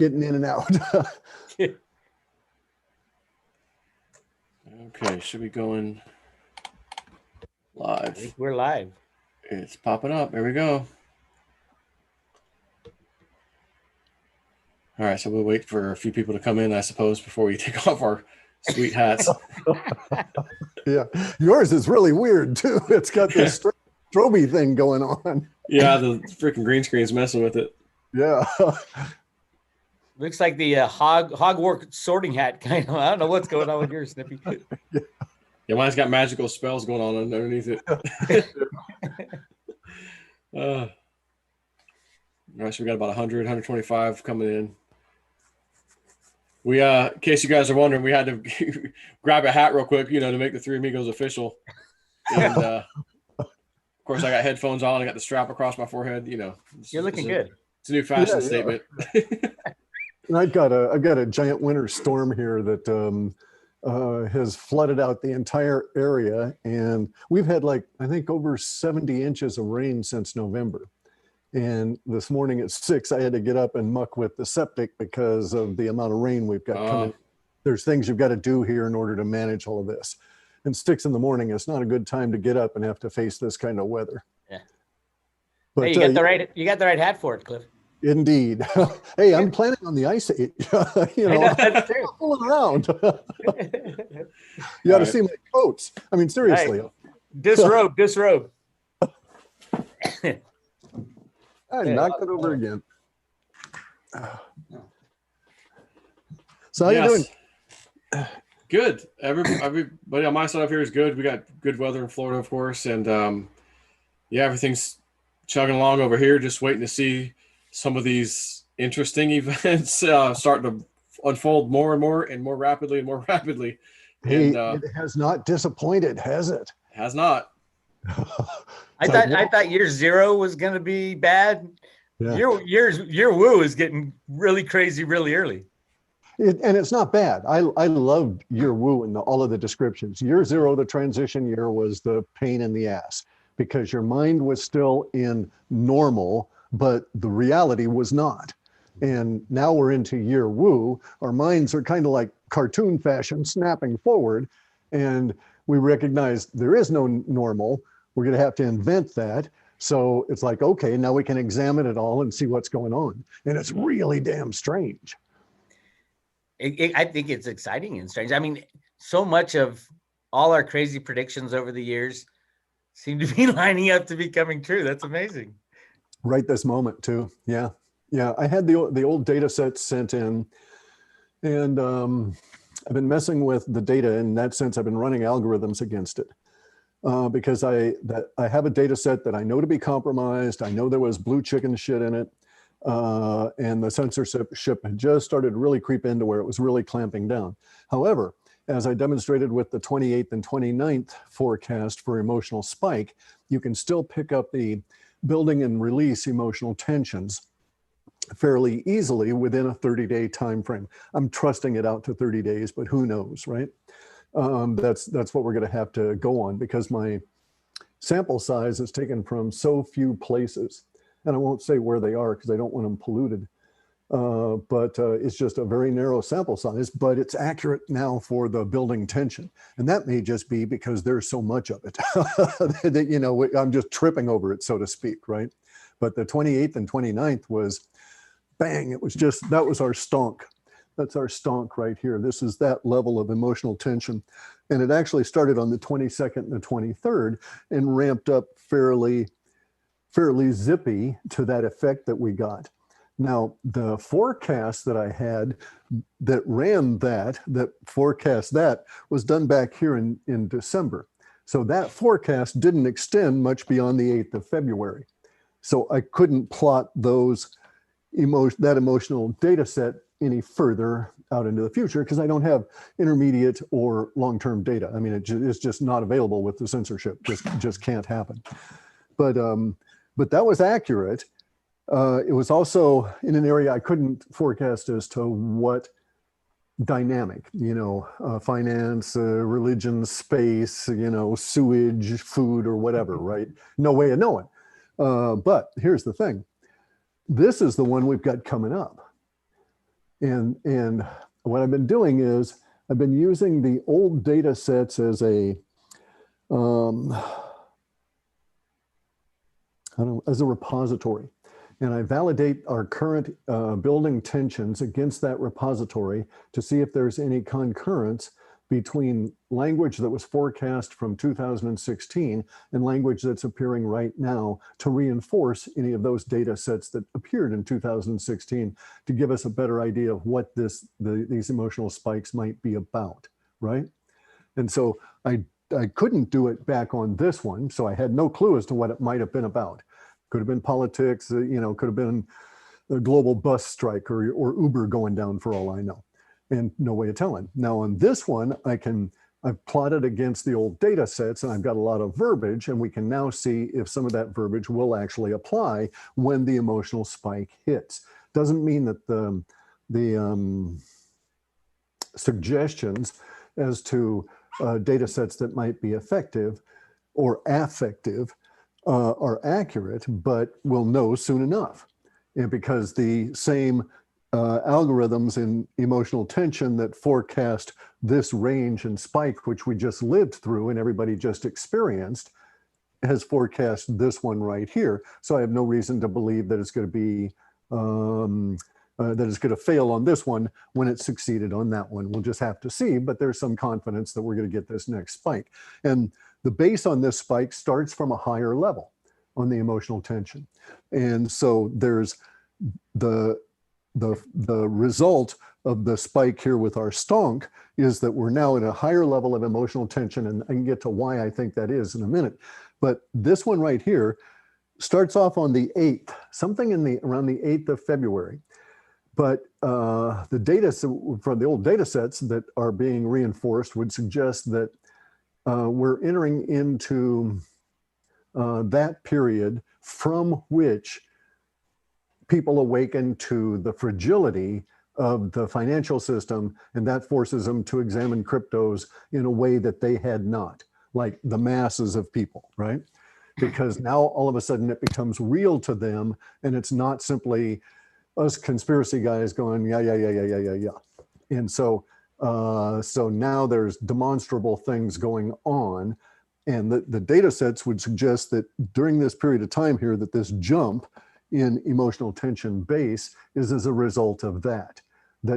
getting in and out. Okay, should be going live. I think we're live. It's popping up. There we go. All right, so we'll wait for a few people to come in, I suppose, before we take off our sweet hats. Yeah, yours is really weird too. It's got this strobe thing going on. Yeah, the freaking green screen's messing with it. Yeah. Looks like the Hogwarts sorting hat kind of. I don't know what's going on with yours, Snippy. Yeah, mine's got magical spells going on underneath it. All right, so we got about 100, 125 coming in. We, in case you guys are wondering, we had to grab a hat real quick, to make the Three Amigos official. And of course, I got headphones on. I got the strap across my forehead. You're looking good. It's a new fashion statement. And I've got a giant winter storm here that has flooded out the entire area, and we've had I think over 70 inches of rain since November. And this morning at 6, I had to get up and muck with the septic because of the amount of rain we've got coming. There's things you've got to do here in order to manage all of this. And 6 in the morning, it's not a good time to get up and have to face this kind of weather. Yeah. But hey, you got the right hat for it, Cliff. Indeed. Hey, I'm planning on the Ice Age. I'm fooling around. You ought to see my coats. I mean, seriously. Right. Disrobe. I knocked it over again. So how you doing? Good. Everybody on my side up here is good. We got good weather in Florida, of course, and everything's chugging along over here. Just waiting to see some of these interesting events starting to unfold more and more and more rapidly and more rapidly. Hey, it has not disappointed, has it? Has not. I thought year 0 was going to be bad. Yeah. Year woo is getting really crazy really early. And it's not bad. I loved year woo and all of the descriptions. Year 0, the transition year, was the pain in the ass because your mind was still in normal, but the reality was not. And now we're into year woo. Our minds are kind of like cartoon fashion, snapping forward. And we recognize there is no normal. We're going to have to invent that. So it's like, okay, now we can examine it all and see what's going on. And it's really damn strange. I think it's exciting and strange. I mean, so much of all our crazy predictions over the years seem to be lining up to be coming true. That's amazing. Right this moment too. Yeah. I had the old data sets sent in, and I've been messing with the data. In that sense, I've been running algorithms against it. Because I have a data set that I know to be compromised. I know there was blue chicken shit in it. And the censorship had just started to really creep into where it was really clamping down. However, as I demonstrated with the 28th and 29th forecast for emotional spike, you can still pick up the building and release emotional tensions fairly easily within a 30-day time frame. I'm trusting it out to 30 days, but who knows, right? That's what we're going to have to go on because my sample size is taken from so few places, and I won't say where they are because I don't want them polluted. But it's just a very narrow sample size, but it's accurate now for the building tension. And that may just be because there's so much of it that, I'm just tripping over it, so to speak, right? But the 28th and 29th was bang. It was just, that was our stonk. That's our stonk right here. This is that level of emotional tension. And it actually started on the 22nd and the 23rd and ramped up fairly zippy to that effect that we got. Now, the forecast that I had that ran that forecast that was done back here in December. So that forecast didn't extend much beyond the 8th of February. So I couldn't plot that emotional data set any further out into the future because I don't have intermediate or long-term data. I mean, it's just not available with the censorship. Just can't happen. But that was accurate. It was also in an area I couldn't forecast as to what dynamic, finance, religion, space, sewage, food, or whatever, right? No way of knowing. But here's the thing. This is the one we've got coming up. And what I've been doing is I've been using the old data sets as a as a repository. And I validate our current building tensions against that repository to see if there's any concurrence between language that was forecast from 2016 and language that's appearing right now to reinforce any of those data sets that appeared in 2016 to give us a better idea of what these emotional spikes might be about, right? And so I couldn't do it back on this one, so I had no clue as to what it might have been about. Could have been politics, could have been a global bus strike or Uber going down for all I know, and no way of telling. Now on this one, I've plotted against the old data sets and I've got a lot of verbiage, and we can now see if some of that verbiage will actually apply when the emotional spike hits. Doesn't mean that the suggestions as to data sets that might be effective or affective are accurate, but we'll know soon enough. And because the same algorithms in emotional tension that forecast this range and spike, which we just lived through and everybody just experienced, has forecast this one right here. So I have no reason to believe that it's going to be that it's going to fail on this one when it succeeded on that one. We'll just have to see, but there's some confidence that we're going to get this next spike. And the base on this spike starts from a higher level on the emotional tension. And so there's the result of the spike here with our stonk is that we're now at a higher level of emotional tension, and I can get to why I think that is in a minute. But this one right here starts off on the 8th, something around the 8th of February. But the data from the old data sets that are being reinforced would suggest that we're entering into that period from which people awaken to the fragility of the financial system, and that forces them to examine cryptos in a way that they had not, like the masses of people, right? Because now all of a sudden it becomes real to them, and it's not simply us conspiracy guys going, yeah. And so now there's demonstrable things going on, and the data sets would suggest that during this period of time here, that this jump in emotional tension base is as a result of that.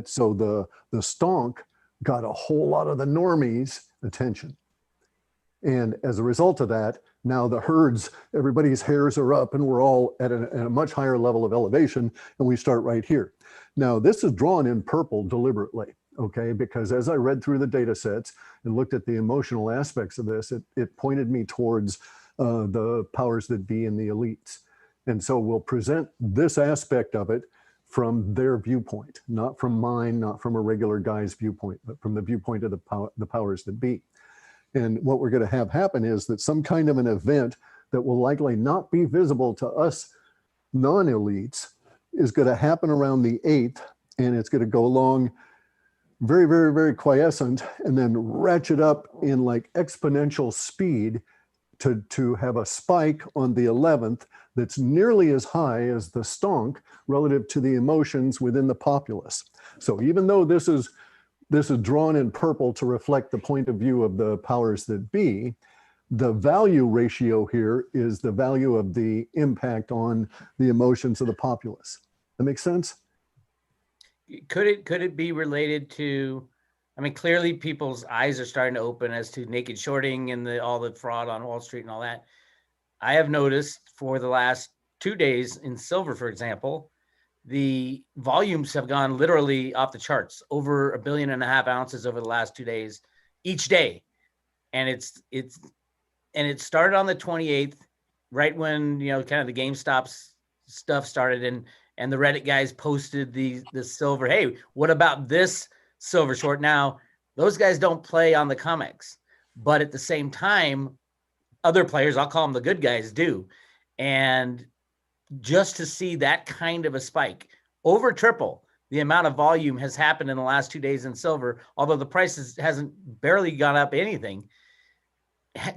So the stonk got a whole lot of the normies' attention. And as a result of that, now the herds, everybody's hairs are up, and we're all at a much higher level of elevation, and we start right here. Now, this is drawn in purple deliberately, okay? Because as I read through the data sets and looked at the emotional aspects of this, it pointed me towards the powers that be and the elites. And so we'll present this aspect of it from their viewpoint, not from mine, not from a regular guy's viewpoint, but from the viewpoint of the powers that be. And what we're going to have happen is that some kind of an event that will likely not be visible to us non-elites is going to happen around the 8th, and it's going to go along very, very, very quiescent and then ratchet up in like exponential speed to have a spike on the 11th that's nearly as high as the stonk relative to the emotions within the populace. So even though this is drawn in purple to reflect the point of view of the powers that be, the value ratio here is the value of the impact on the emotions of the populace. That makes sense? Could it be related to, I mean, clearly people's eyes are starting to open as to naked shorting and all the fraud on Wall Street and all that. I have noticed for the last 2 days in silver, for example, the volumes have gone literally off the charts, over 1.5 billion ounces over the last 2 days, each day. And it started on the 28th, right when, kind of the GameStop stuff started, and the Reddit guys posted the silver. Hey, what about this silver short? Now, those guys don't play on the comics, but at the same time, other players, I'll call them the good guys, do. And just to see that kind of a spike, over triple the amount of volume has happened in the last 2 days in silver, although the price hasn't barely gone up anything.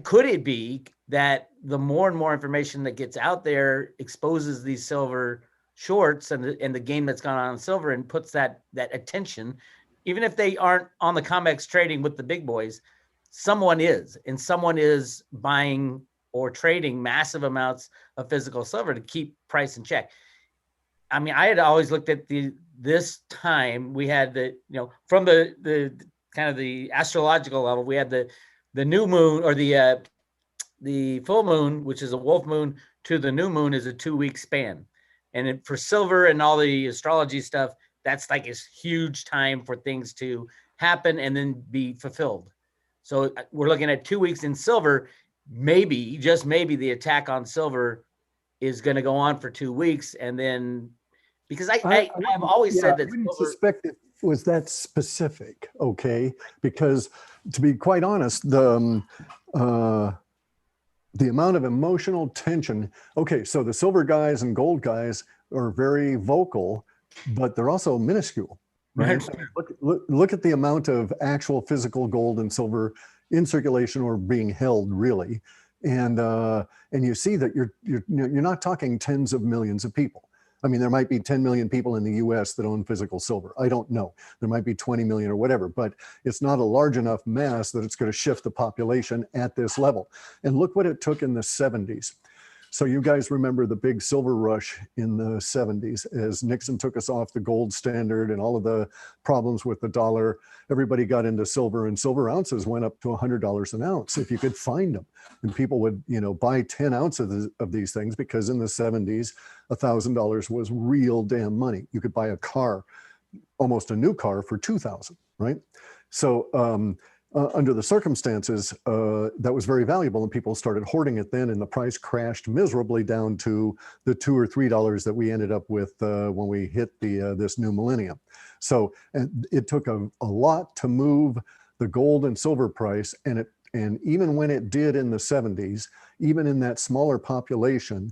Could it be that the more and more information that gets out there exposes these silver shorts and the game that's gone on in silver and puts that attention, even if they aren't on the COMEX trading with the big boys, someone is buying or trading massive amounts of physical silver to keep price in check. I mean, I had always looked at this time we had from the kind of the astrological level, we had the new moon, or the full moon, which is a wolf moon, to the new moon is a 2-week span. And for silver and all the astrology stuff, that's like a huge time for things to happen and then be fulfilled. So we're looking at 2 weeks in silver. Maybe, just maybe, the attack on silver is going to go on for 2 weeks. And then, because I've always said that I wouldn't silver, suspect it was that specific, okay? Because to be quite honest, the amount of emotional tension, okay, so the silver guys and gold guys are very vocal, but they're also minuscule, right? I mean, look at the amount of actual physical gold and silver in circulation or being held, really. And you see that you're not talking tens of millions of people. I mean, there might be 10 million people in the US that own physical silver. I don't know. There might be 20 million or whatever, but it's not a large enough mass that it's going to shift the population at this level. And look what it took in the 70s. So you guys remember the big silver rush in the 70s as Nixon took us off the gold standard and all of the problems with the dollar. Everybody got into silver, and silver ounces went up to $100 an ounce if you could find them. And people would, buy 10 ounces of these things, because in the 70s, $1,000 was real damn money. You could buy a car, almost a new car, for $2,000, right? So under the circumstances, that was very valuable, and people started hoarding it then, and the price crashed miserably down to the $2 or $3 that we ended up with when we hit this new millennium. So it took a lot to move the gold and silver price, and even when it did in the 70s, even in that smaller population,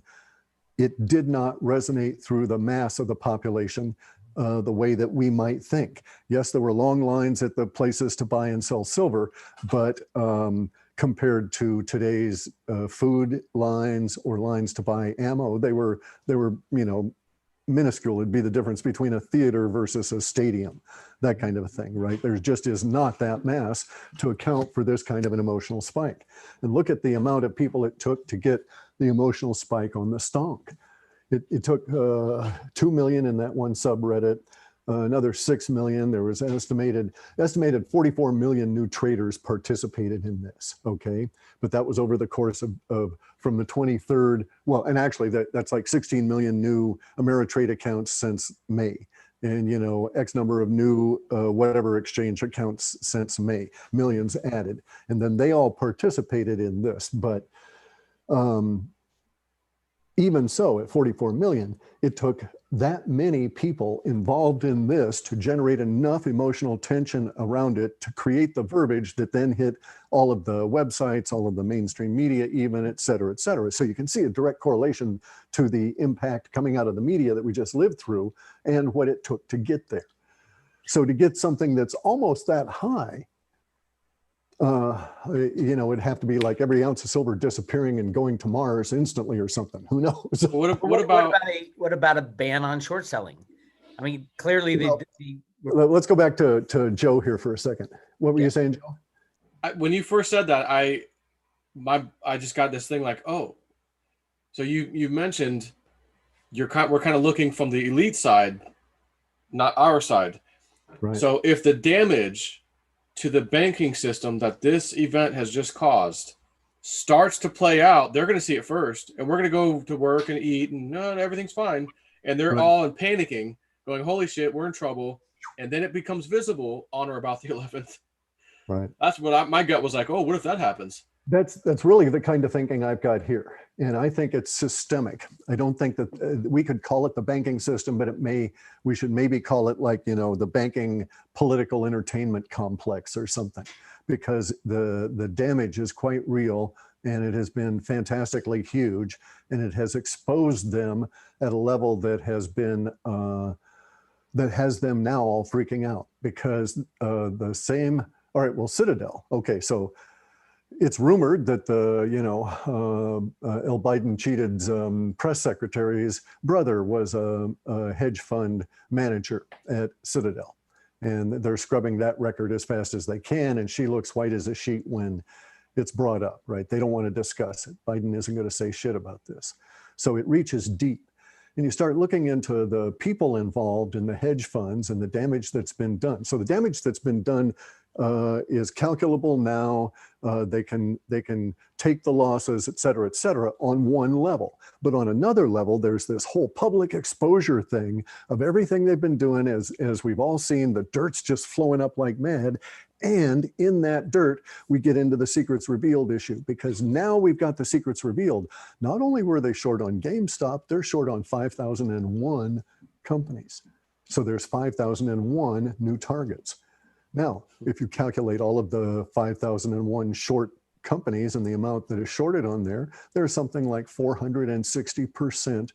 it did not resonate through the mass of the population the way that we might think. Yes, there were long lines at the places to buy and sell silver, but compared to today's food lines or lines to buy ammo, they were minuscule. It'd be the difference between a theater versus a stadium, that kind of a thing, right? There just is not that mass to account for this kind of an emotional spike. And look at the amount of people it took to get the emotional spike on the stonk. It took 2 million in that one subreddit, another 6 million. There was estimated 44 million new traders participated in this, okay? But that was over the course of from the 23rd, well, and actually that's like 16 million new Ameritrade accounts since May. And, X number of new whatever exchange accounts since May, millions added. And then they all participated in this. But even so, at 44 million, it took that many people involved in this to generate enough emotional tension around it to create the verbiage that then hit all of the websites, all of the mainstream media, even, et cetera, et cetera. So you can see a direct correlation to the impact coming out of the media that we just lived through and what it took to get there. So to get something that's almost that high, it'd have to be like every ounce of silver disappearing and going to Mars instantly or something. Who knows? What about a ban on short selling? I mean, clearly let's go back to Joe here for a second. What were you saying, Joe? When you first said that, I just got this thing like, oh, so you mentioned we're kind of looking from the elite side, not our side. Right. So if the damage to the banking system that this event has just caused starts to play out, they're going to see it first, and we're going to go to work and eat, and everything's fine. And they're all in panicking, going, holy shit, we're in trouble. And then it becomes visible on or about the 11th. Right. That's what my gut was like, oh, what if that happens? That's really the kind of thinking I've got here. And I think it's systemic. I don't think that we could call it the banking system, but we should maybe call it like, the banking political entertainment complex or something, because the damage is quite real, and it has been fantastically huge, and it has exposed them at a level that has been, that has them now all freaking out, because all right, well, Citadel. Okay, so it's rumored that the, El Biden cheated press secretary's brother was a hedge fund manager at Citadel. And they're scrubbing that record as fast as they can. And she looks white as a sheet when it's brought up, right? They don't want to discuss it. Biden isn't going to say shit about this. So it reaches deep. And you start looking into the people involved in the hedge funds and the damage that's been done. So the damage that's been done is calculable now. They can take the losses, et cetera, on one level. But on another level, there's this whole public exposure thing of everything they've been doing. As we've all seen, the dirt's just flowing up like mad. And in that dirt, we get into the secrets revealed issue, because now we've got the secrets revealed. Not only were they short on GameStop, they're short on 5,001 companies. So there's 5,001 new targets. Now, if you calculate all of the 5,001 short companies and the amount that is shorted on there, there's something like 460%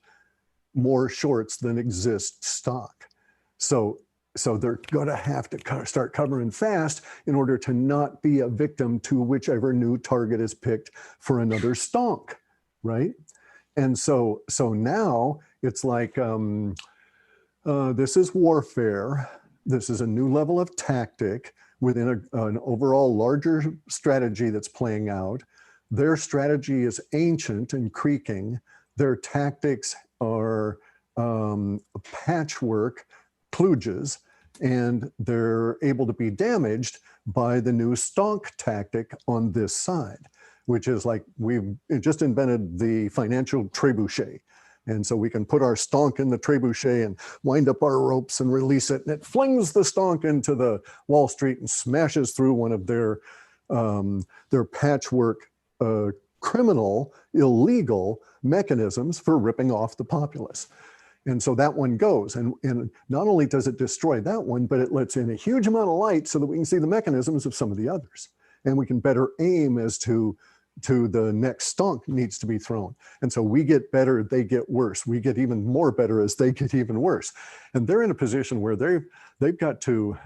more shorts than exist stock. So they're going to have to start covering fast in order to not be a victim to whichever new target is picked for another stonk, right? And so now it's like, this is warfare. This is a new level of tactic within an overall larger strategy that's playing out. Their strategy is ancient and creaking. Their tactics are patchwork kludges, and they're able to be damaged by the new stonk tactic on this side, which is like we've just invented the financial trebuchet. And so we can put our stonk in the trebuchet and wind up our ropes and release it, and it flings the stonk into the Wall Street and smashes through one of their patchwork criminal, illegal mechanisms for ripping off the populace. And so that one goes, and not only does it destroy that one, but it lets in a huge amount of light so that we can see the mechanisms of some of the others, and we can better aim as to the next stonk needs to be thrown. And so we get better, they get worse. We get even more better as they get even worse. And they're in a position where they've got to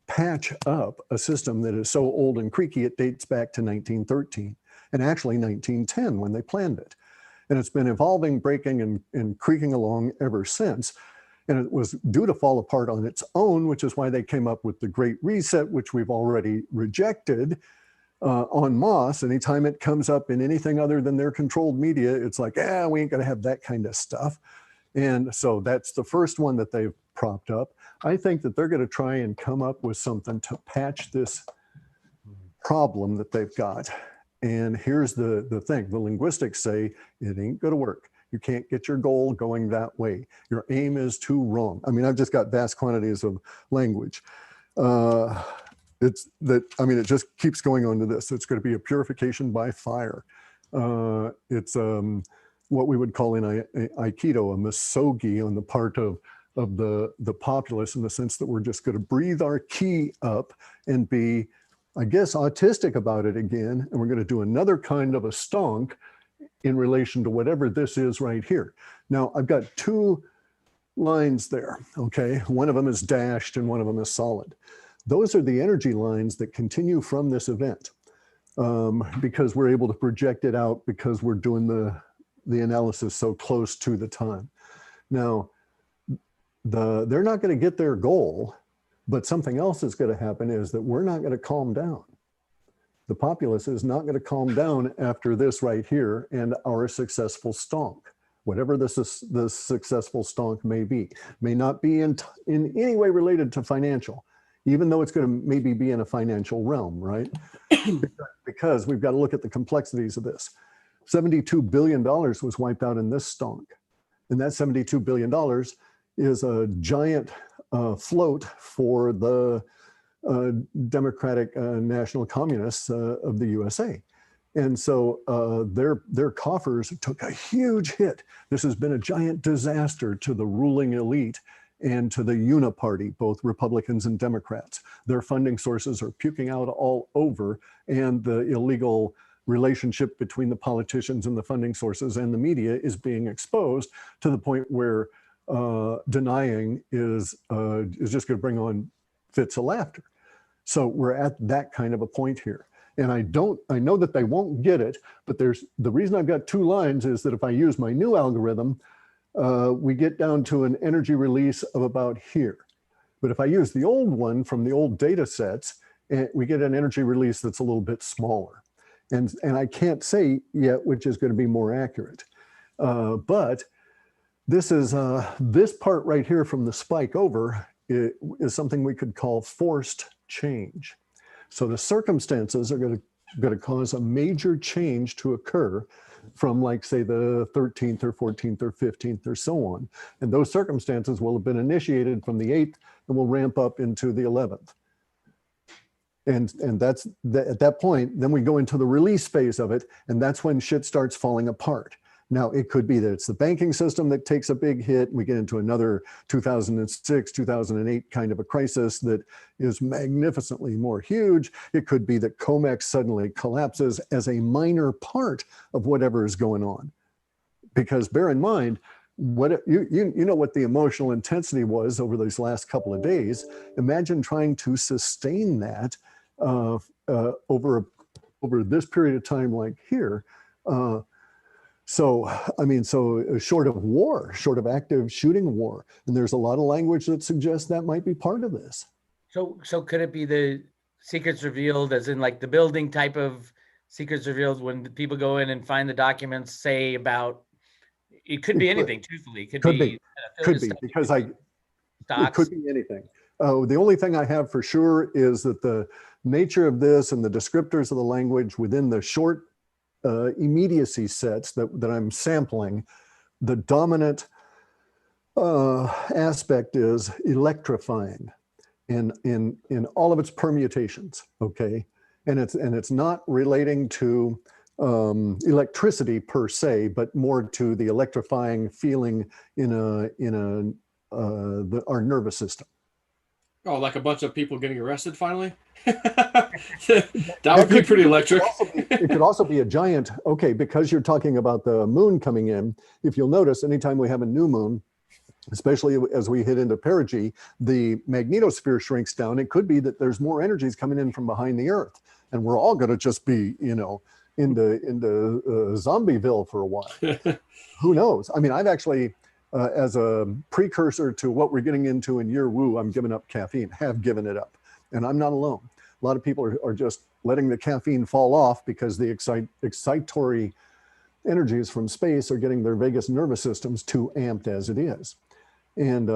patch up a system that is so old and creaky it dates back to 1913, and actually 1910 when they planned it. And it's been evolving, breaking, and creaking along ever since. And it was due to fall apart on its own, which is why they came up with the Great Reset, which we've already rejected en masse. Anytime it comes up in anything other than their controlled media, it's like, we ain't gonna have that kind of stuff. And so that's the first one that they've propped up. I think that they're gonna try and come up with something to patch this problem that they've got. And here's the thing, the linguistics say it ain't gonna work. You can't get your goal going that way. Your aim is too wrong. I mean, I've just got vast quantities of language. It just keeps going on to this. It's going to be a purification by fire. It's what we would call in Aikido a misogi on the part of the populace, in the sense that we're just going to breathe our ki up and be, I guess, autistic about it again. And we're going to do another kind of a stonk in relation to whatever this is right here. Now, I've got two lines there, okay? One of them is dashed and one of them is solid. Those are the energy lines that continue from this event, because we're able to project it out because we're doing the analysis so close to the time. Now, they're not going to get their goal, but something else that's going to happen is that we're not going to calm down. The populace is not going to calm down after this right here and our successful stonk. Whatever the successful stonk may not be in any way related to financial, even though it's going to maybe be in a financial realm, right? Because we've got to look at the complexities of this. $72 billion was wiped out in this stonk. And that $72 billion is a giant float for the Democratic National Communists of the USA. And so their coffers took a huge hit. This has been a giant disaster to the ruling elite and to the uniparty, both Republicans and Democrats. Their funding sources are puking out all over, and the illegal relationship between the politicians and the funding sources and the media is being exposed to the point where denying is just going to bring on fits of laughter. So we're at that kind of a point here. And I know that they won't get it, but the reason I've got 2 lines is that if I use my new algorithm, we get down to an energy release of about here. But if I use the old one from the old data sets, we get an energy release that's a little bit smaller. And I can't say yet which is going to be more accurate. But this is this part right here from the spike over is something we could call forced change. So the circumstances are going to cause a major change to occur from, like, say, the 13th or 14th or 15th or so on. And those circumstances will have been initiated from the 8th and will ramp up into the 11th. And that's at that point, then we go into the release phase of it, and that's when shit starts falling apart. Now, it could be that it's the banking system that takes a big hit. We get into another 2006, 2008 kind of a crisis that is magnificently more huge. It could be that COMEX suddenly collapses as a minor part of whatever is going on. Because bear in mind, what you know what the emotional intensity was over those last couple of days. Imagine trying to sustain that over this period of time, like here. So short of war, short of active shooting war, and there's a lot of language that suggests that might be part of this. So could it be the secrets revealed, as in like the building type of secrets revealed, when the people go in and find the documents, say about, it could be anything, truthfully. It could be because it stocks. could be anything. The only thing I have for sure is that the nature of this and the descriptors of the language within the short immediacy sets that I'm sampling, the dominant aspect is electrifying in all of its permutations, okay? And it's not relating to electricity per se, but more to the electrifying feeling in our nervous system. Oh, like a bunch of people getting arrested finally? That would be pretty electric. It could also be a giant, okay, because you're talking about the moon coming in. If you'll notice, anytime we have a new moon, especially as we hit into perigee, the magnetosphere shrinks down. It could be that there's more energies coming in from behind the Earth, and we're all going to just be, into Zombieville for a while. Who knows? I mean, I've actually, as a precursor to what we're getting into in year woo, I'm giving up caffeine, have given it up. And I'm not alone. A lot of people are just letting the caffeine fall off because the excitatory energies from space are getting their vagus nervous systems too amped as it is. And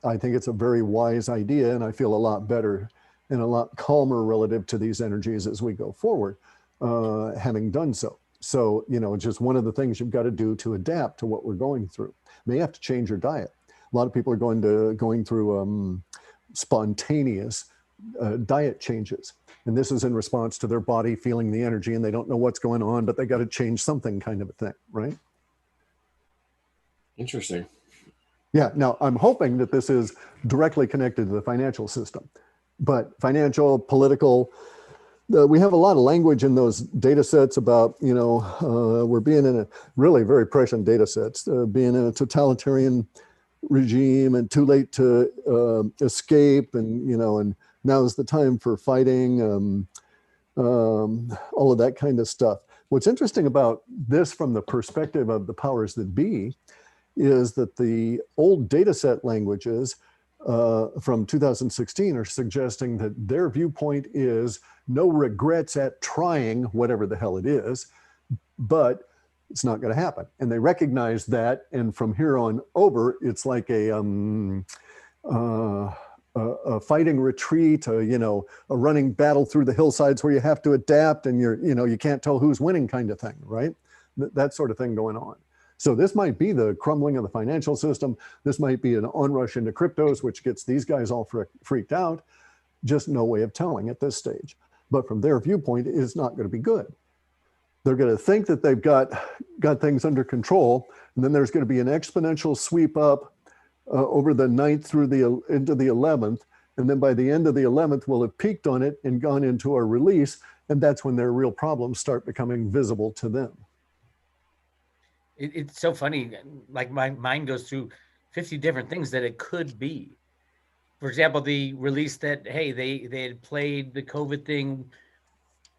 I think it's a very wise idea, and I feel a lot better and a lot calmer relative to these energies as we go forward, having done so. So, just one of the things you've got to do to adapt to what we're going through. You may have to change your diet. A lot of people are going through spontaneous diet changes. And this is in response to their body feeling the energy, and they don't know what's going on, but they got to change something, kind of a thing, right? Interesting. Yeah. Now, I'm hoping that this is directly connected to the financial system, but financial, political, we have a lot of language in those data sets about, we're being in a really very prescient data sets, being in a totalitarian regime and too late to escape, and now's the time for fighting, all of that kind of stuff. What's interesting about this from the perspective of the powers that be is that the old data set languages from 2016 are suggesting that their viewpoint is no regrets at trying whatever the hell it is, but it's not going to happen. And they recognize that. And from here on over, it's like a fighting retreat, a running battle through the hillsides where you have to adapt and you can't tell who's winning kind of thing, right? That sort of thing going on. So this might be the crumbling of the financial system. This might be an onrush into cryptos, which gets these guys all freaked out. Just no way of telling at this stage. But from their viewpoint, it's not going to be good. They're going to think that they've got things under control, and then there's going to be an exponential sweep up over the 9th through into the 11th. And then by the end of the 11th, we'll have peaked on it and gone into our release. And that's when their real problems start becoming visible to them. It's so funny. Like my mind goes through 50 different things that it could be. For example, the release that, hey, they had played the COVID thing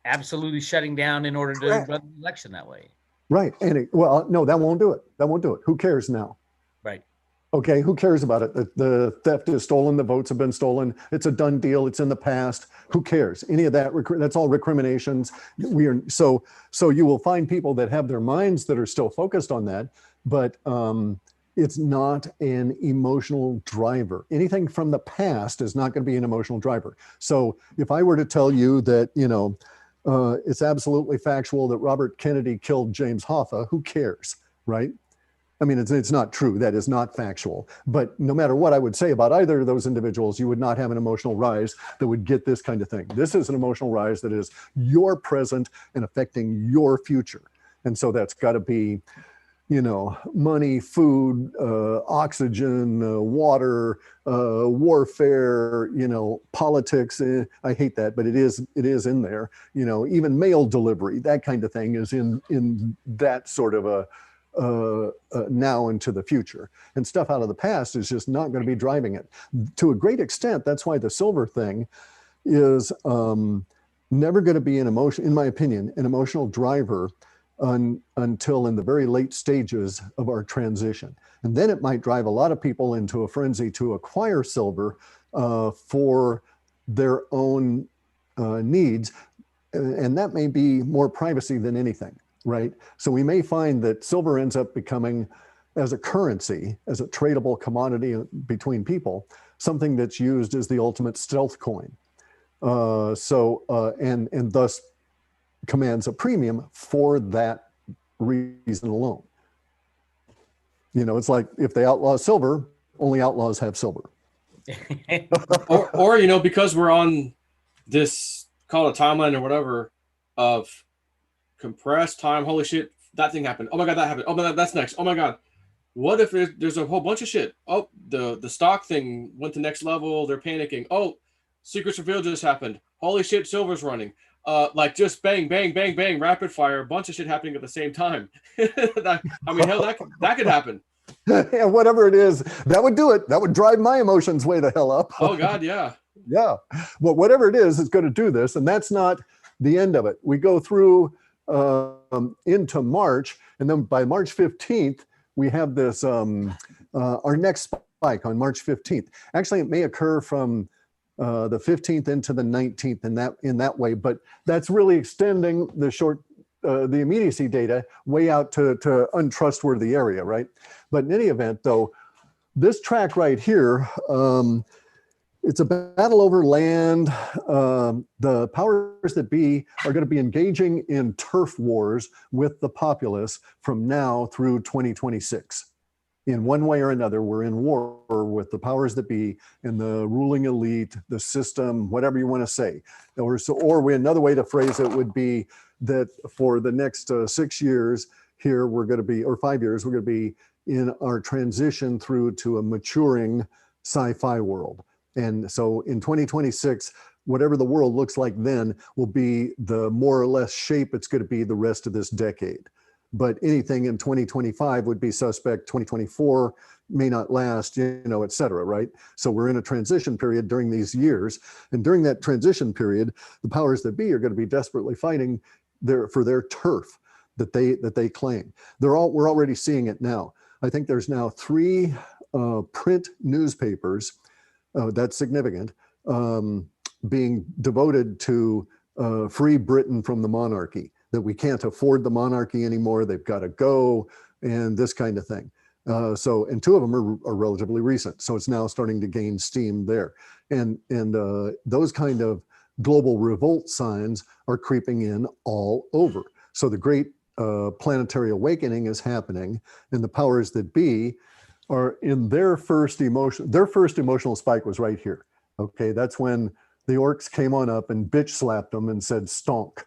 absolutely shutting down in order to Correct. run the election that way. Right. And well, no, that won't do it. That won't do it. Who cares now? Right. Okay, who cares about it? The theft is stolen, the votes have been stolen. It's a done deal. It's in the past. Who cares? Any of that? That's all recriminations. We are so you will find people that have their minds that are still focused on that, but it's not an emotional driver. Anything from the past is not going to be an emotional driver. So if I were to tell you that, it's absolutely factual that Robert Kennedy killed James Hoffa, who cares, right? I mean, it's not true. That is not factual. But no matter what I would say about either of those individuals, you would not have an emotional rise that would get this kind of thing. This is an emotional rise that is your present and affecting your future. And so that's got to be, money, food, oxygen, water, warfare, politics. I hate that, but it is in there. Even mail delivery, that kind of thing is in that sort of a now into the future, and stuff out of the past is just not going to be driving it to a great extent. That's why the silver thing is never going to be an emotion, in my opinion, an emotional driver until in the very late stages of our transition. And then it might drive a lot of people into a frenzy to acquire silver for their own needs. And that may be more privacy than anything. Right. So we may find that silver ends up becoming, as a currency, as a tradable commodity between people, something that's used as the ultimate stealth coin. And thus commands a premium for that reason alone. It's like if they outlaw silver, only outlaws have silver. or because we're on this, call it a timeline or whatever, of compressed time. Holy shit, that thing happened. Oh my god, that happened. Oh my god, that's next. Oh my god, what if there's a whole bunch of shit? Oh, the stock thing went to next level. They're panicking. Oh, secrets revealed just happened. Holy shit, silver's running. Like just bang, bang, bang, bang, rapid fire, a bunch of shit happening at the same time. Hell, that could happen. Yeah, whatever it is, that would do it. That would drive my emotions way the hell up. Oh god, yeah. Yeah, but whatever it is, it's going to do this, and that's not the end of it. We go through into March, and then by March 15th, we have this, our next spike on March 15th. Actually, it may occur from the 15th into the 19th in that way, but that's really extending the immediacy data way out to untrustworthy area, right? But in any event, though, this track right here, it's a battle over land. The powers that be are going to be engaging in turf wars with the populace from now through 2026. In one way or another, we're in war with the powers that be and the ruling elite, the system, whatever you want to say. Another way to phrase it would be that for the next 6 years here, we're going to be, or 5 years, we're going to be in our transition through to a maturing sci-fi world. And so in 2026, whatever the world looks like then will be the more or less shape it's going to be the rest of this decade. But anything in 2025 would be suspect. 2024 may not last, et cetera, right? So we're in a transition period during these years. And during that transition period, the powers that be are going to be desperately fighting for their turf that they claim. We're already seeing it now. I think there's now 3 print newspapers, that's significant, being devoted to free Britain from the monarchy, that we can't afford the monarchy anymore, they've got to go, and this kind of thing. And 2 of them are relatively recent, so it's now starting to gain steam there. And those kind of global revolt signs are creeping in all over. So the great planetary awakening is happening, and the powers that be are in their first emotional spike was right here. Okay, that's when the orcs came on up and bitch slapped them and said stonk.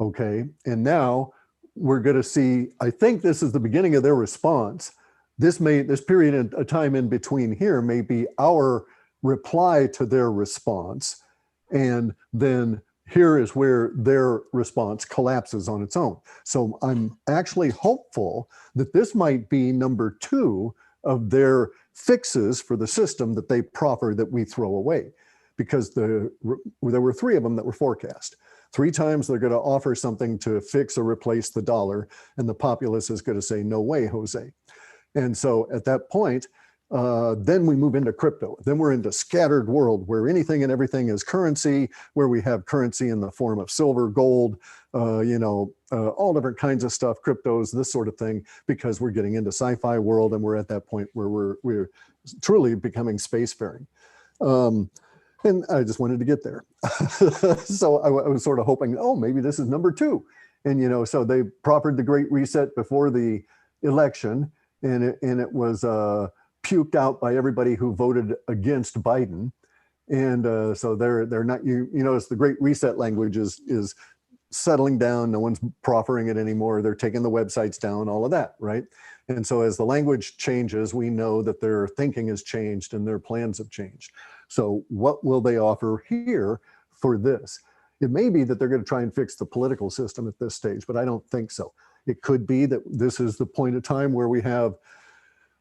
Okay, and now we're going to see, I think this is the beginning of their response. This period of time in between here may be our reply to their response, and then here is where their response collapses on its own. So I'm actually hopeful that this might be number 2 of their fixes for the system that they proffer that we throw away, because there were 3 of them that were forecast. 3 times they're going to offer something to fix or replace the dollar, and the populace is going to say, no way, Jose. And so at that point, then we move into crypto. Then we're into scattered world where anything and everything is currency, where we have currency in the form of silver, gold, all different kinds of stuff, cryptos, this sort of thing, because we're getting into sci-fi world, and we're at that point where we're truly becoming spacefaring. And I just wanted to get there. So I was sort of hoping, oh, maybe this is number 2. And, so they proffered the Great Reset before the election, and it was puked out by everybody who voted against Biden. And so they're not, it's the Great Reset language is settling down. No one's proffering it anymore. They're taking the websites down, all of that, right? And so as the language changes, we know that their thinking has changed and their plans have changed. So what will they offer here for this? It may be that they're going to try and fix the political system at this stage, but I don't think so. It could be that this is the point of time where we have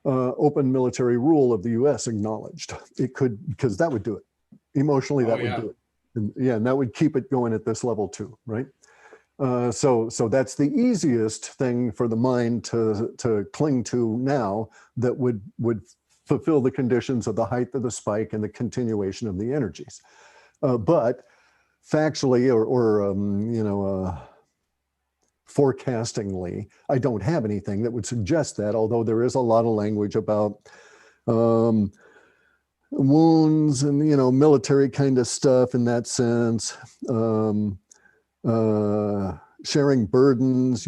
open military rule of the US acknowledged. It could, because that would do it. Emotionally, that would do it. And that would keep it going at this level too, right? So that's the easiest thing for the mind to cling to now that would fulfill the conditions of the height of the spike and the continuation of the energies. But factually or forecastingly, I don't have anything that would suggest that, although there is a lot of language about wounds and, military kind of stuff in that sense. Sharing burdens,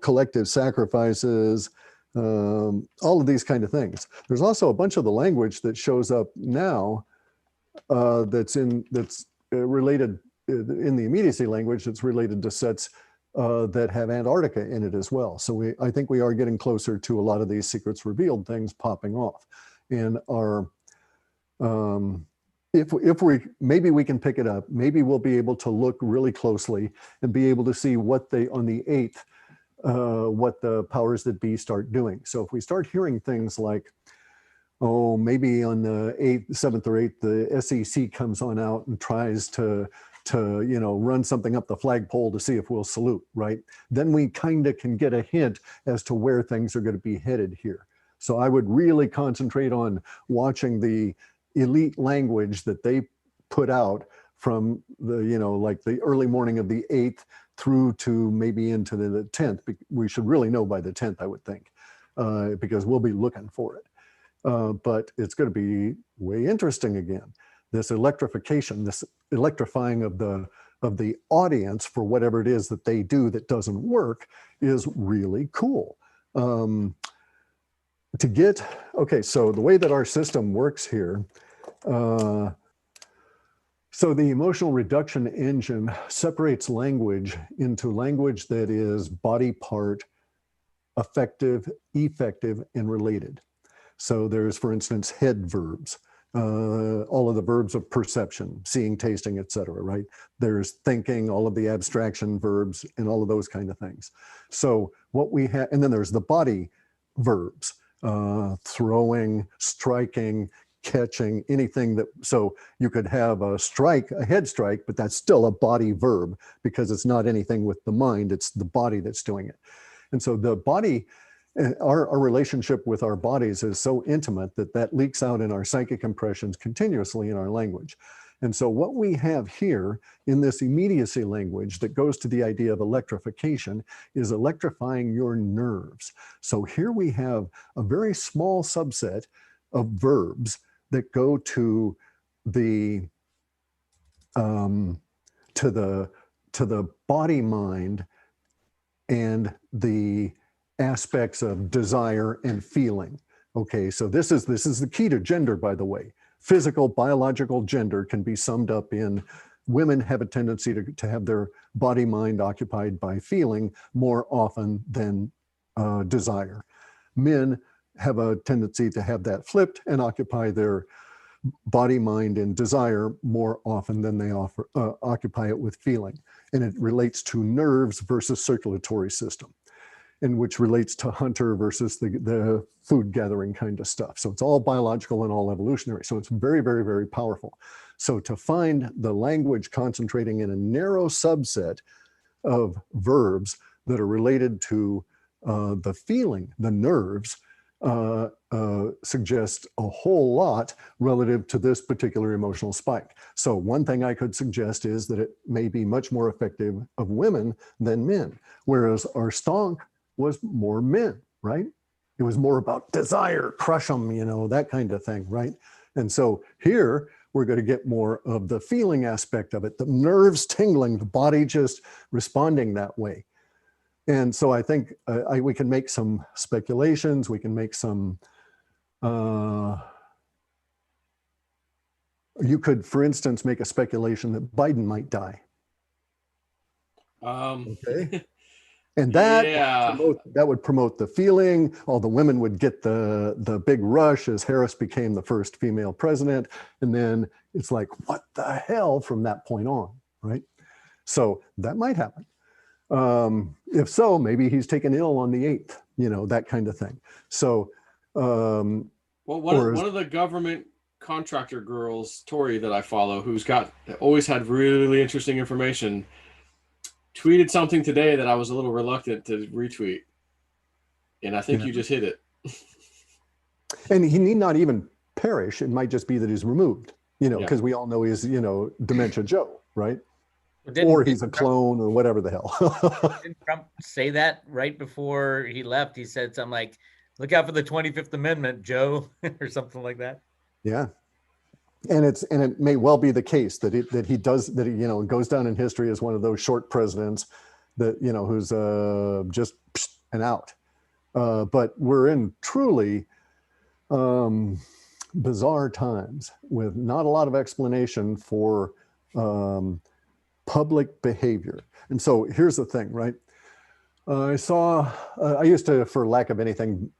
collective sacrifices, all of these kind of things. There's also a bunch of the language that shows up now that's related in the immediacy language that's related to sets that have Antarctica in it as well. So I think we are getting closer to a lot of these secrets revealed things popping off. And if we, maybe we can pick it up, maybe we'll be able to look really closely and be able to see what they, on the 8th, what the powers that be start doing. So if we start hearing things like, oh, maybe on the 8th, 7th or 8th, the SEC comes on out and tries to run something up the flagpole to see if we'll salute, right? Then we kind of can get a hint as to where things are going to be headed here. So I would really concentrate on watching the elite language that they put out from the, like the early morning of the 8th through to maybe into the 10th. We should really know by the 10th, I would think, because we'll be looking for it. But it's going to be way interesting again. This electrification, this electrifying of the audience for whatever it is that they do that doesn't work is really cool. Okay, so the way that our system works here, so the emotional reduction engine separates language into language that is body part, affective, effective, and related. So there's, for instance, head verbs, all of the verbs of perception, seeing, tasting, etc., right? There's thinking, all of the abstraction verbs, and all of those kind of things. So what we have, and then there's the body verbs, throwing, striking, catching, anything that, so you could have a strike, a head strike, but that's still a body verb because it's not anything with the mind, it's the body that's doing it. And so the body, our relationship with our bodies is so intimate that leaks out in our psychic impressions continuously in our language. And so what we have here in this immediacy language that goes to the idea of electrification is electrifying your nerves. So here we have a very small subset of verbs that go to the body mind and the aspects of desire and feeling. Okay, so this is the key to gender, by the way. Physical, biological gender can be summed up in women have a tendency to have their body mind occupied by feeling more often than desire. Men have a tendency to have that flipped and occupy their body, mind, and desire more often than they occupy it with feeling. And it relates to nerves versus circulatory system, and which relates to hunter versus the food gathering kind of stuff. So it's all biological and all evolutionary. So it's very, very, very powerful. So to find the language concentrating in a narrow subset of verbs that are related to the feeling, the nerves, suggests a whole lot relative to this particular emotional spike. So one thing I could suggest is that it may be much more effective of women than men, whereas our stonk was more men, right? It was more about desire, crush them, you know, that kind of thing, right? And so here we're going to get more of the feeling aspect of it, the nerves tingling, the body just responding that way. And so I think we can make some speculations. We can make some, you could, for instance, make a speculation that Biden might die. Okay. And that, yeah, that would promote the feeling. All the women would get the big rush as Harris became the first female president. And then it's like, what the hell from that point on, right? So that might happen. If so, maybe he's taken ill on the 8th, you know, that kind of thing. So, well, one of the government contractor girls, Tori, that I follow, who's always had really interesting information, tweeted something today that I was a little reluctant to retweet. And I think you just hit it. And he need not even perish. It might just be that he's removed, you know, because we all know he's, you know, Dementia Joe, right? Or he's a clone or whatever the hell. Didn't Trump say that right before he left? He said something like, look out for the 25th Amendment, Joe, or something like that. Yeah. And it may well be the case that he you know, goes down in history as one of those short presidents that, you know, who's just and out. But we're in truly bizarre times with not a lot of explanation for public behavior. And so here's the thing, right? I used to, for lack of anything,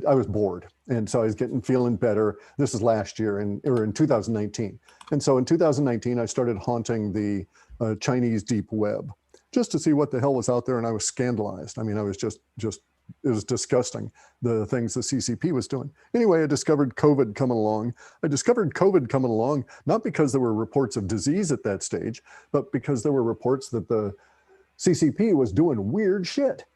I was bored. And so I was feeling better. This is last year in 2019. And so in 2019, I started haunting the Chinese deep web just to see what the hell was out there. And I was scandalized. I mean, I was just it was disgusting, the things the CCP was doing. Anyway, I discovered COVID coming along. Not because there were reports of disease at that stage, but because there were reports that the CCP was doing weird shit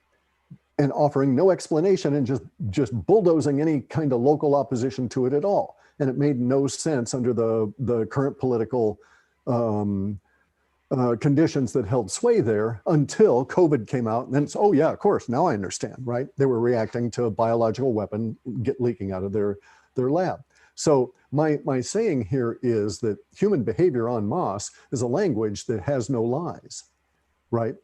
and offering no explanation and just bulldozing any kind of local opposition to it at all. And it made no sense under the current political conditions that held sway there until COVID came out. And then it's, oh yeah, of course, now I understand, right? They were reacting to a biological weapon leaking out of their lab. So my saying here is that human behavior en masse is a language that has no lies, right?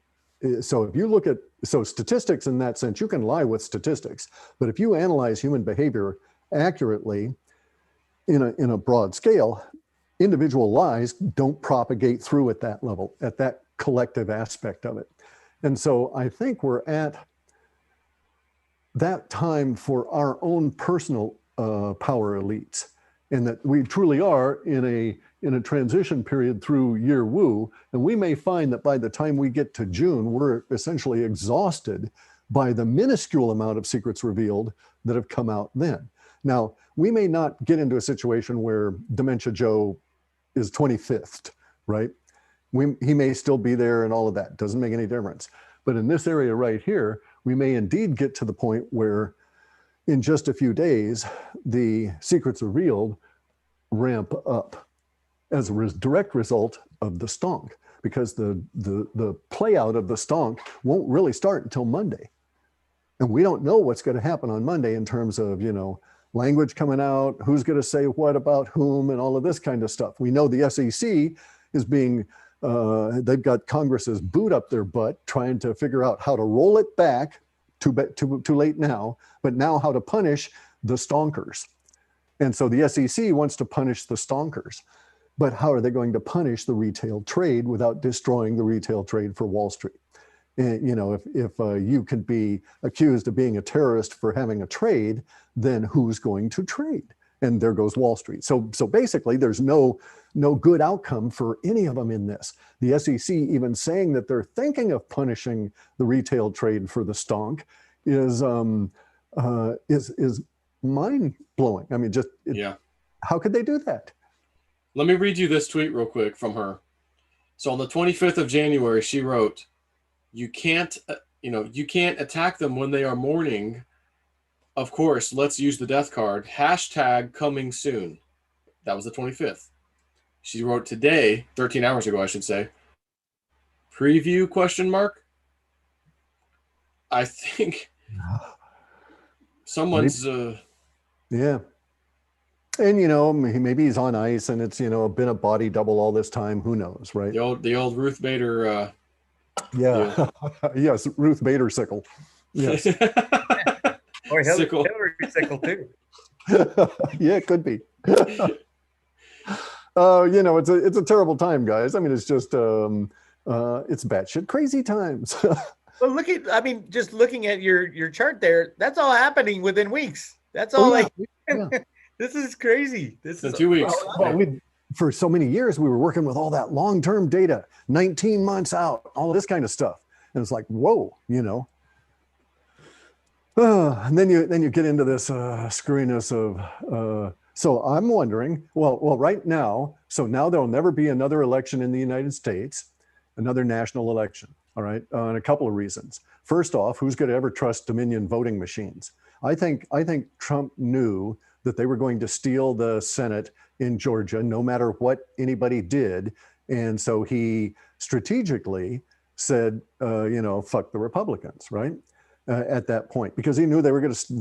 So if you look at, statistics in that sense, you can lie with statistics, but if you analyze human behavior accurately in a broad scale, individual lies don't propagate through at that level, at that collective aspect of it. And so I think we're at that time for our own personal power elites, and that we truly are in a transition period through year woo. And we may find that by the time we get to June, we're essentially exhausted by the minuscule amount of secrets revealed that have come out then. Now, we may not get into a situation where Dementia Joe is 25th, right? He may still be there and all of that. Doesn't make any difference. But in this area right here, we may indeed get to the point where in just a few days, the secrets revealed ramp up as a direct result of the stonk, because the play out of the stonk won't really start until Monday. And we don't know what's going to happen on Monday in terms of, you know, language coming out, who's going to say what about whom, and all of this kind of stuff. We know the SEC is being, they've got Congress's boot up their butt trying to figure out how to roll it back, too late now, but now how to punish the stonkers. And so the SEC wants to punish the stonkers, but how are they going to punish the retail trade without destroying the retail trade for Wall Street? And, you know, if you could be accused of being a terrorist for having a trade, then who's going to trade? And there goes Wall Street. So basically, there's no good outcome for any of them in this. The SEC even saying that they're thinking of punishing the retail trade for the stonk is mind blowing. I mean, how could they do that? Let me read you this tweet real quick from her. So on the 25th of January, she wrote, you can't attack them when they are mourning. Of course, let's use the death card. Hashtag coming soon. That was the 25th. She wrote today, 13 hours ago, I should say. Preview question mark. I think someone's yeah. And maybe he's on ice and it's been a body double all this time. Who knows, right? the old Ruth Bader yeah. Yes, Ruth Bader sickle. Yes. Or Sickle. Hillary sickle too. Yeah, it could be. It's a terrible time, guys. I mean, it's just it's batshit crazy times. Well, just looking at your chart there, that's all happening within weeks. That's all yeah. This is crazy. This in is 2 weeks. For so many years, we were working with all that long-term data, 19 months out, all of this kind of stuff. And it's like, whoa, and then you get into this screwiness of, so I'm wondering, well, right now, so now there'll never be another election in the United States, another national election, all right, and a couple of reasons. First off, who's going to ever trust Dominion voting machines? I think Trump knew that they were going to steal the Senate in Georgia, no matter what anybody did. And so he strategically said, fuck the Republicans, right? At that point, because he knew the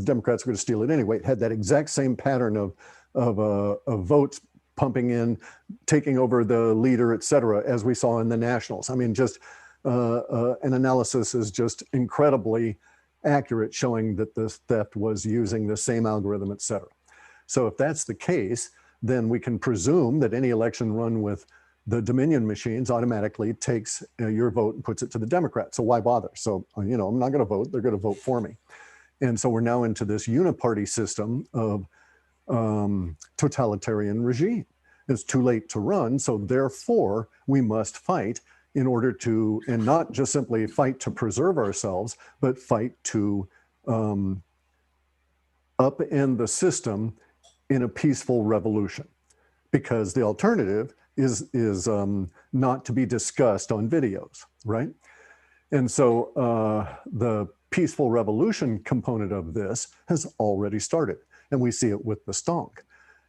Democrats were going to steal it anyway. It had that exact same pattern of votes pumping in, taking over the leader, et cetera, as we saw in the nationals. I mean, just an analysis is just incredibly accurate, showing that this theft was using the same algorithm, et cetera. So if that's the case, then we can presume that any election run with the Dominion machines automatically takes your vote and puts it to the Democrats. So why bother? So, I'm not going to vote. They're going to vote for me. And so we're now into this uniparty system of totalitarian regime. It's too late to run. So therefore, we must fight in order to, and not just simply fight to preserve ourselves, but fight to upend the system in a peaceful revolution, because the alternative is not to be discussed on videos, right? And so the peaceful revolution component of this has already started, and we see it with the stonk.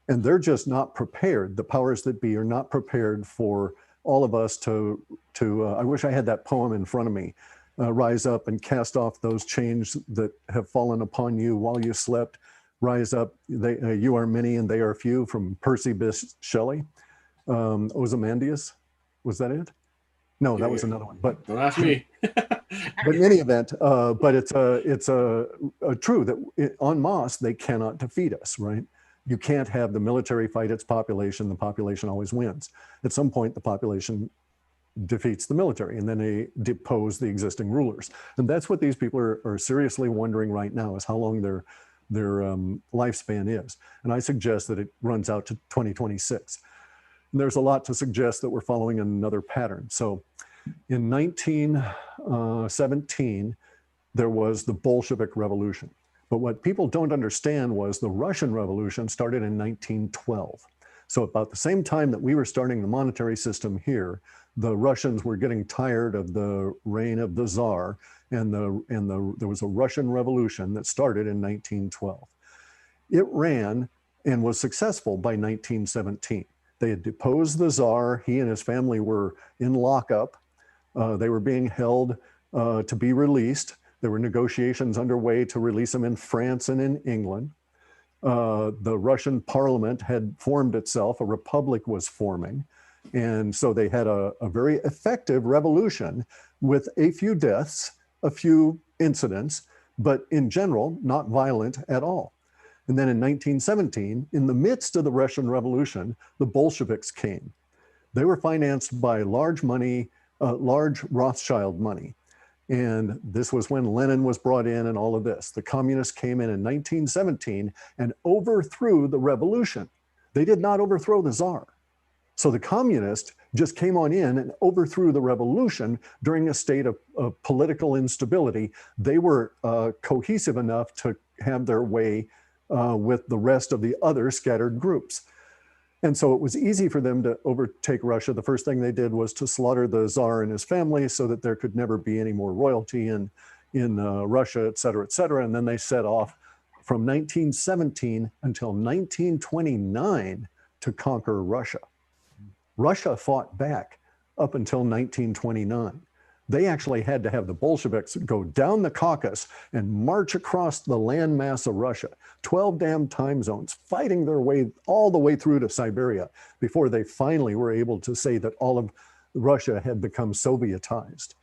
And they're just not prepared. The powers that be are not prepared for all of us to I wish I had that poem in front of me, rise up and cast off those chains that have fallen upon you while you slept. Rise up, you are many and they are few, from Percy Bysshe Shelley. Ozymandias, was that it? No, that was another one. But don't ask me. But in any event, but it's a true that en masse they cannot defeat us, right? You can't have the military fight its population. The population always wins. At some point, the population defeats the military, and then they depose the existing rulers. And that's what these people are seriously wondering right now, is how long their lifespan is. And I suggest that it runs out to 2026. And there's a lot to suggest that we're following another pattern. So in 1917, there was the Bolshevik Revolution. But what people don't understand was the Russian Revolution started in 1912. So about the same time that we were starting the monetary system here, the Russians were getting tired of the reign of the Tsar, and there was a Russian Revolution that started in 1912. It ran and was successful by 1917. They had deposed the Tsar. He and his family were in lockup. They were being held to be released. There were negotiations underway to release him in France and in England. The Russian parliament had formed itself. A republic was forming. And so they had a very effective revolution with a few deaths, a few incidents, but in general, not violent at all. And then in 1917, in the midst of the Russian Revolution, the Bolsheviks came. They were financed by large Rothschild money. And this was when Lenin was brought in and all of this. The communists came in 1917 and overthrew the revolution. They did not overthrow the Tsar. So the communists just came on in and overthrew the revolution during a state of political instability. They were cohesive enough to have their way with the rest of the other scattered groups. And so it was easy for them to overtake Russia. The first thing they did was to slaughter the Tsar and his family so that there could never be any more royalty in Russia, et cetera, et cetera. And then they set off from 1917 until 1929 to conquer Russia. Russia fought back up until 1929. They actually had to have the Bolsheviks go down the Caucasus and march across the landmass of Russia, 12 damn time zones, fighting their way all the way through to Siberia before they finally were able to say that all of Russia had become Sovietized.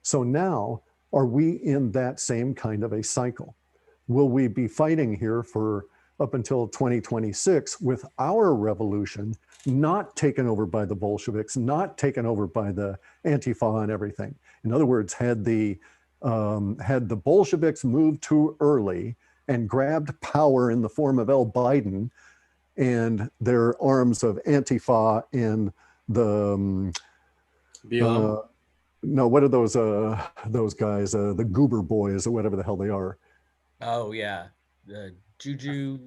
So now, are we in that same kind of a cycle? Will we be fighting here for up until 2026 with our revolution not taken over by the Bolsheviks, not taken over by the Antifa and everything? In other words, had the Bolsheviks moved too early and grabbed power in the form of Biden and their arms of Antifa and the BLM. no, what are those guys? The Goober Boys or whatever the hell they are. Oh yeah, the Juju.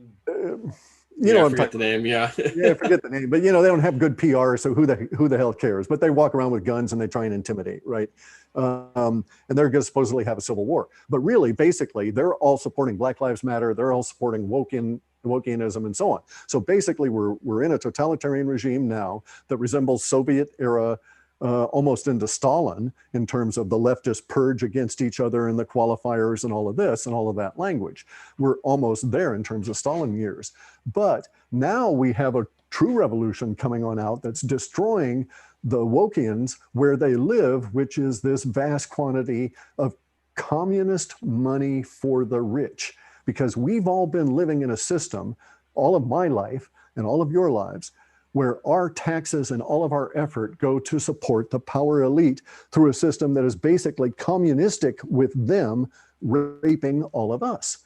You know, I forget the name. Yeah. Yeah, I forget the name, but you know, they don't have good PR, so who the hell cares? But they walk around with guns and they try and intimidate, right? And they're going to supposedly have a civil war, but really, basically, they're all supporting Black Lives Matter. They're all supporting wokeism and so on. So basically, we're in a totalitarian regime now that resembles Soviet era. Almost into Stalin in terms of the leftist purge against each other and the qualifiers and all of this and all of that language. We're almost there in terms of Stalin years. But now we have a true revolution coming on out that's destroying the Wokians where they live, which is this vast quantity of communist money for the rich. Because we've all been living in a system, all of my life and all of your lives, where our taxes and all of our effort go to support the power elite through a system that is basically communistic with them raping all of us.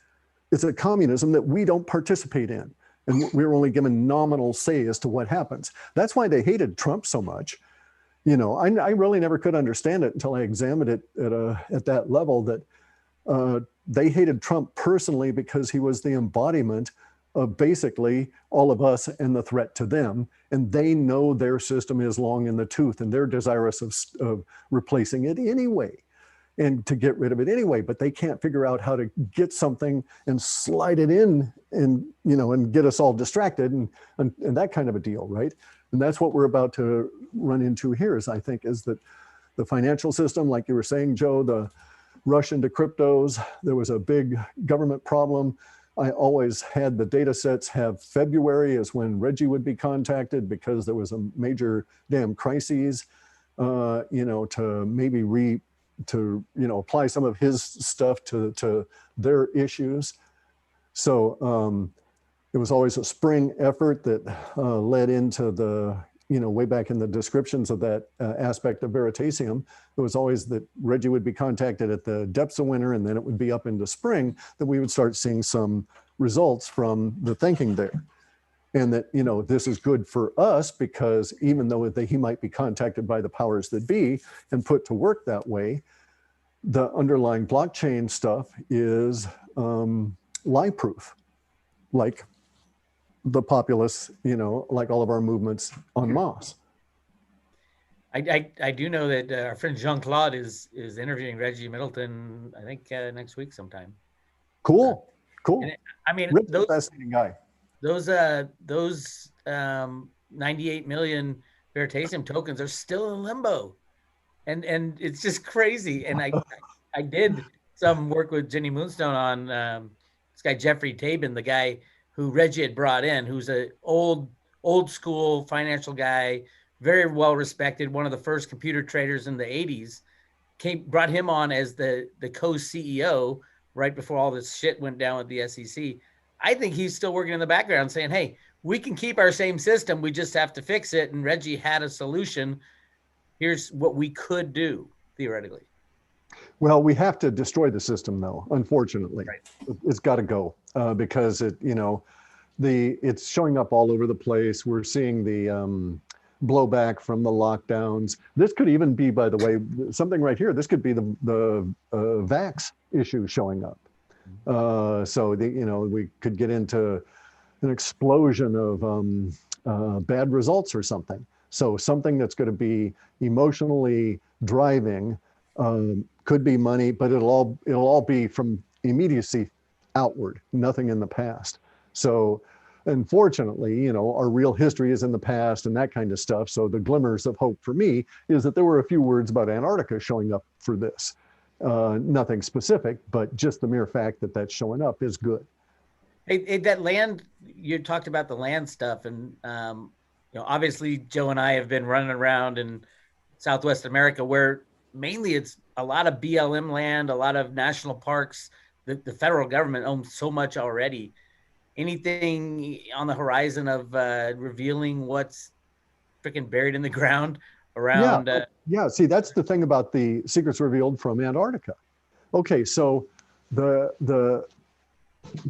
It's a communism that we don't participate in. And we're only given nominal say as to what happens. That's why they hated Trump so much. You know, I really never could understand it until I examined it at that level, that they hated Trump personally because he was the embodiment of basically all of us and the threat to them. And they know their system is long in the tooth and they're desirous of replacing it anyway and to get rid of it anyway, but they can't figure out how to get something and slide it in and, you know, and get us all distracted and that kind of a deal, right? And that's what we're about to run into here is, I think, is that the financial system, like you were saying, Joe, the rush into cryptos, there was a big government problem. I always had the data sets have February is when Reggie would be contacted because there was a major damn crises, you know, to maybe apply some of his stuff to their issues. So it was always a spring effort that led into the, you know, way back in the descriptions of that aspect of Veritasium, it was always that Reggie would be contacted at the depths of winter, and then it would be up into spring that we would start seeing some results from the thinking there. And that, you know, this is good for us because even though he might be contacted by the powers that be and put to work that way, the underlying blockchain stuff is lie proof, like the populace, you know, like all of our movements en masse. I do know that our friend Jean-Claude is interviewing Reggie Middleton, I think next week sometime. Cool. I mean, Rick's fascinating guy. Those 98 million Veritasium tokens are still in limbo, and it's just crazy. And I did some work with Jenny Moonstone on this guy Jeffrey Tabin, the guy who Reggie had brought in, who's a old school financial guy, very well respected, one of the first computer traders in the 80s. Brought him on as the co-CEO right before all this shit went down with the SEC. I think he's still working in the background saying, hey, we can keep our same system. We just have to fix it. And Reggie had a solution. Here's what we could do, theoretically. Well, we have to destroy the system, though, unfortunately. Right. It's got to go because it's showing up all over the place. We're seeing the blowback from the lockdowns. This could even be, by the way, something right here. This could be the vax issue showing up. So we could get into an explosion of bad results or something. So something that's going to be emotionally driving, could be money, but it'll all be from immediacy outward, nothing in the past. So unfortunately, you know, our real history is in the past and that kind of stuff. So the glimmers of hope for me is that there were a few words about Antarctica showing up for this. Nothing specific, but just the mere fact that that's showing up is good. Hey, that land, you talked about the land stuff, and you know, obviously Joe and I have been running around in Southwest America where mainly it's a lot of BLM land, a lot of national parks. The federal government owns so much already. Anything on the horizon of revealing what's freaking buried in the ground Yeah, around? yeah. See, that's the thing about the secrets revealed from Antarctica. Okay, so there's a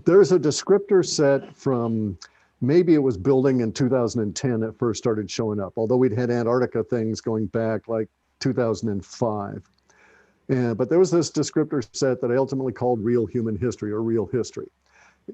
descriptor set from, maybe it was building in 2010 that first started showing up, although we'd had Antarctica things going back like 2005. But there was this descriptor set that I ultimately called real human history or real history.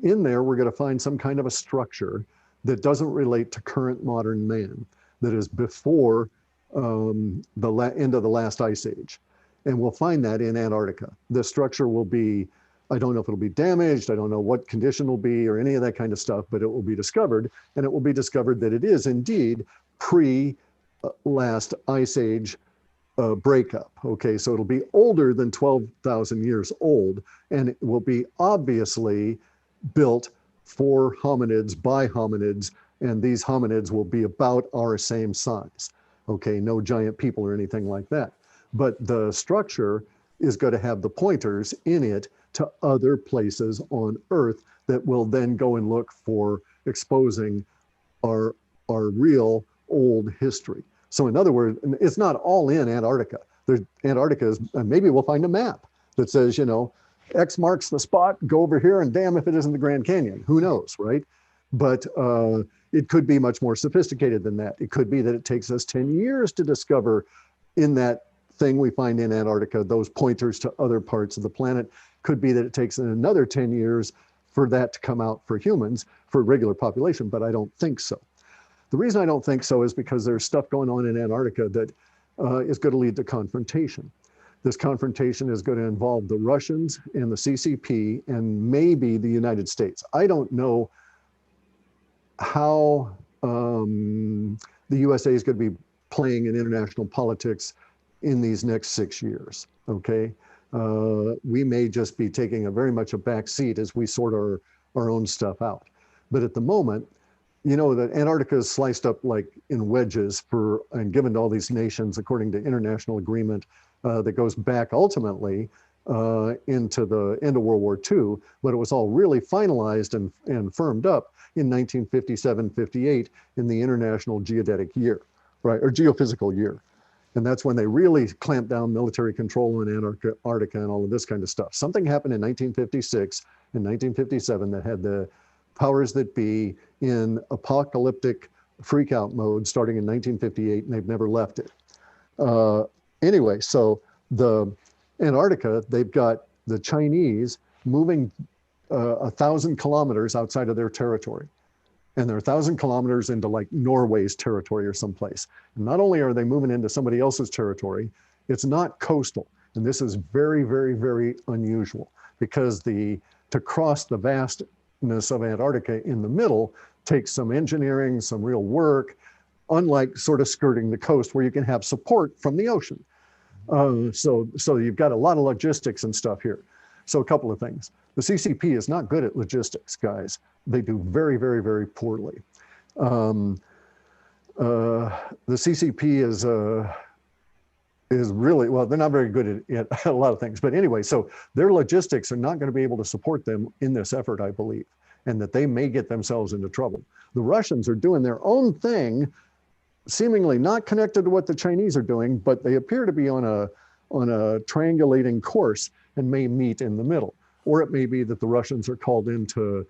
In there, we're going to find some kind of a structure that doesn't relate to current modern man, that is before the end of the last ice age. And we'll find that in Antarctica. The structure will be, I don't know if it'll be damaged, I don't know what condition will be or any of that kind of stuff, but it will be discovered. And it will be discovered that it is indeed pre-last ice age breakup. Okay, so it'll be older than 12,000 years old, and it will be obviously built for hominids by hominids, and these hominids will be about our same size. Okay, no giant people or anything like that. But the structure is going to have the pointers in it to other places on Earth that will then go and look for exposing our real old history. So in other words, it's not all in Antarctica. Antarctica is, and maybe we'll find a map that says, you know, X marks the spot, go over here, and damn if it isn't the Grand Canyon. Who knows, right? But it could be much more sophisticated than that. It could be that it takes us 10 years to discover in that thing we find in Antarctica, those pointers to other parts of the planet. Could be that it takes another 10 years for that to come out for humans, for regular population, but I don't think so. The reason I don't think so is because there's stuff going on in Antarctica that is going to lead to confrontation. This confrontation is going to involve the Russians and the CCP and maybe the United States. I don't know how the USA is going to be playing in international politics in these next 6 years, okay? We may just be taking a very much a back seat as we sort our own stuff out. But at the moment, you know that Antarctica is sliced up like in wedges and given to all these nations according to international agreement that goes back ultimately into the end of World War II, but it was all really finalized and firmed up in 1957-58 in the International Geodetic Year, right, or Geophysical Year. And that's when they really clamped down military control in Antarctica and all of this kind of stuff. Something happened in 1956 and 1957 that had the powers that be in apocalyptic freakout mode starting in 1958, and they've never left it. Anyway, so the Antarctica, they've got the Chinese moving 1,000 kilometers outside of their territory. And they're 1,000 kilometers into like Norway's territory or someplace. And not only are they moving into somebody else's territory, it's not coastal. And this is very, very, very unusual because to cross the vastness of Antarctica in the middle takes some engineering, some real work, unlike sort of skirting the coast where you can have support from the ocean. So you've got a lot of logistics and stuff here. So a couple of things. The CCP is not good at logistics, guys. They do very, very, very poorly. The CCP is really, well, they're not very good at a lot of things. But anyway, so their logistics are not going to be able to support them in this effort, I believe, and that they may get themselves into trouble. The Russians are doing their own thing, seemingly not connected to what the Chinese are doing, but they appear to be on a triangulating course and may meet in the middle. Or it may be that the Russians are called in to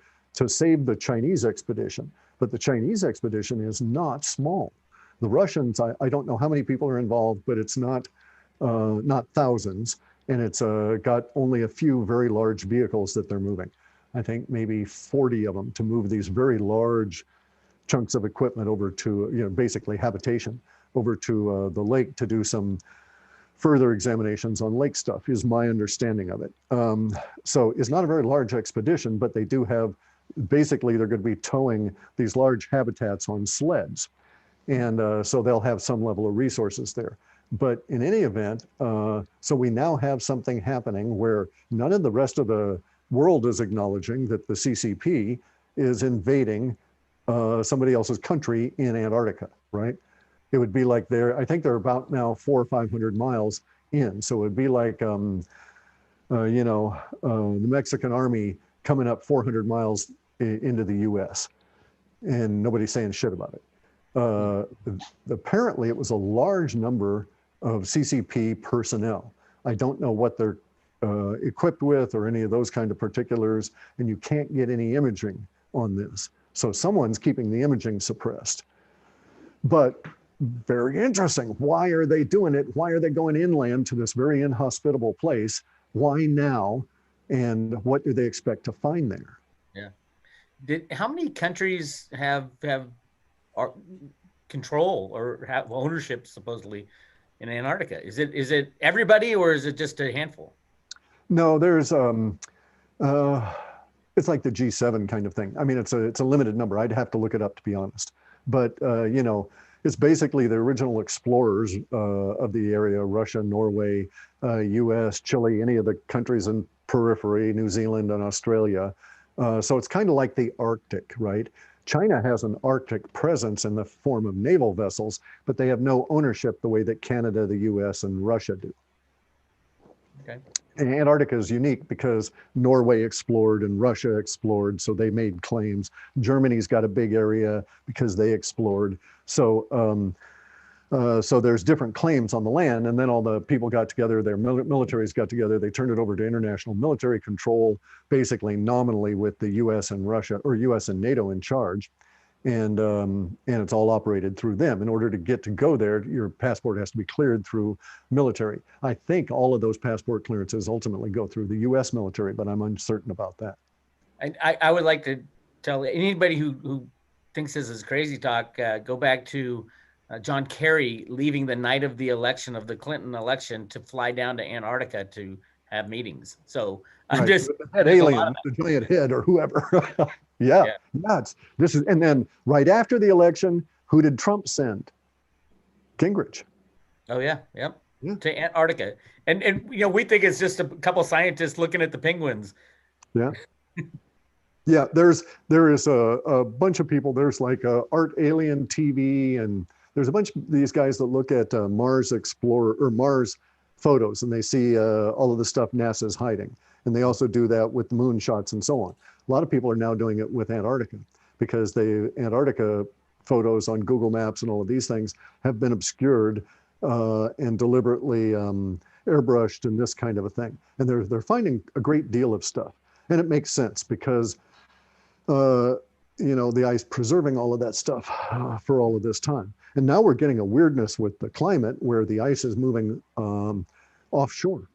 save the Chinese expedition. But the Chinese expedition is not small. The Russians, I don't know how many people are involved, but it's not thousands. And it's got only a few very large vehicles that they're moving. I think maybe 40 of them to move these very large chunks of equipment over to, basically habitation over to the lake to do some further examinations on lake stuff, is my understanding of it. So it's not a very large expedition, but they do have, basically they're going to be towing these large habitats on sleds. And so they'll have some level of resources there. But in any event, so we now have something happening where none of the rest of the world is acknowledging that the CCP is invading somebody else's country in Antarctica, right? It would be like I think they're about now 400 or 500 miles in. So it would be like, the Mexican army coming up 400 miles into the US, and nobody's saying shit about it. Apparently it was a large number of CCP personnel. I don't know what they're equipped with or any of those kind of particulars, and you can't get any imaging on this. So someone's keeping the imaging suppressed. But very interesting. Why are they doing it? Why are they going inland to this very inhospitable place? Why now? And what do they expect to find there? Yeah. How many countries have control or have ownership supposedly in Antarctica? Is it everybody, or is it just a handful? No, there's it's like the G7 kind of thing. I mean, it's a limited number. I'd have to look it up to be honest. But it's basically the original explorers of the area: Russia, Norway, US, Chile, any of the countries in periphery, New Zealand and Australia. So it's kind of like the Arctic, right? China has an Arctic presence in the form of naval vessels, but they have no ownership the way that Canada, the US, and Russia do. Okay. And Antarctica is unique because Norway explored and Russia explored, so they made claims. Germany's got a big area because they explored. So there's different claims on the land, and then all the people got together, their militaries got together, they turned it over to international military control, basically nominally with the US and Russia, or US and NATO in charge. And it's all operated through them. In order to get to go there, your passport has to be cleared through military. I think all of those passport clearances ultimately go through the US military, but I'm uncertain about that. I would like to tell anybody who thinks this is crazy talk, go back to John Kerry leaving the night of the election, of the Clinton election, to fly down to Antarctica to have meetings. So I'm right. just that alien, the giant head or whoever. yeah. This is, and then right after the election, who did Trump send? Gingrich. Oh yeah, yep. Yeah. To Antarctica, and we think it's just a couple scientists looking at the penguins. Yeah. Yeah, there is a bunch of people. There's like Art Alien TV, and there's a bunch of these guys that look at Mars Explorer or Mars photos, and they see all of the stuff NASA's hiding. And they also do that with moon shots and so on. A lot of people are now doing it with Antarctica, because the Antarctica photos on Google Maps and all of these things have been obscured and deliberately airbrushed and this kind of a thing. And they're finding a great deal of stuff. And it makes sense because the ice preserving all of that stuff for all of this time. And now we're getting a weirdness with the climate where the ice is moving offshore.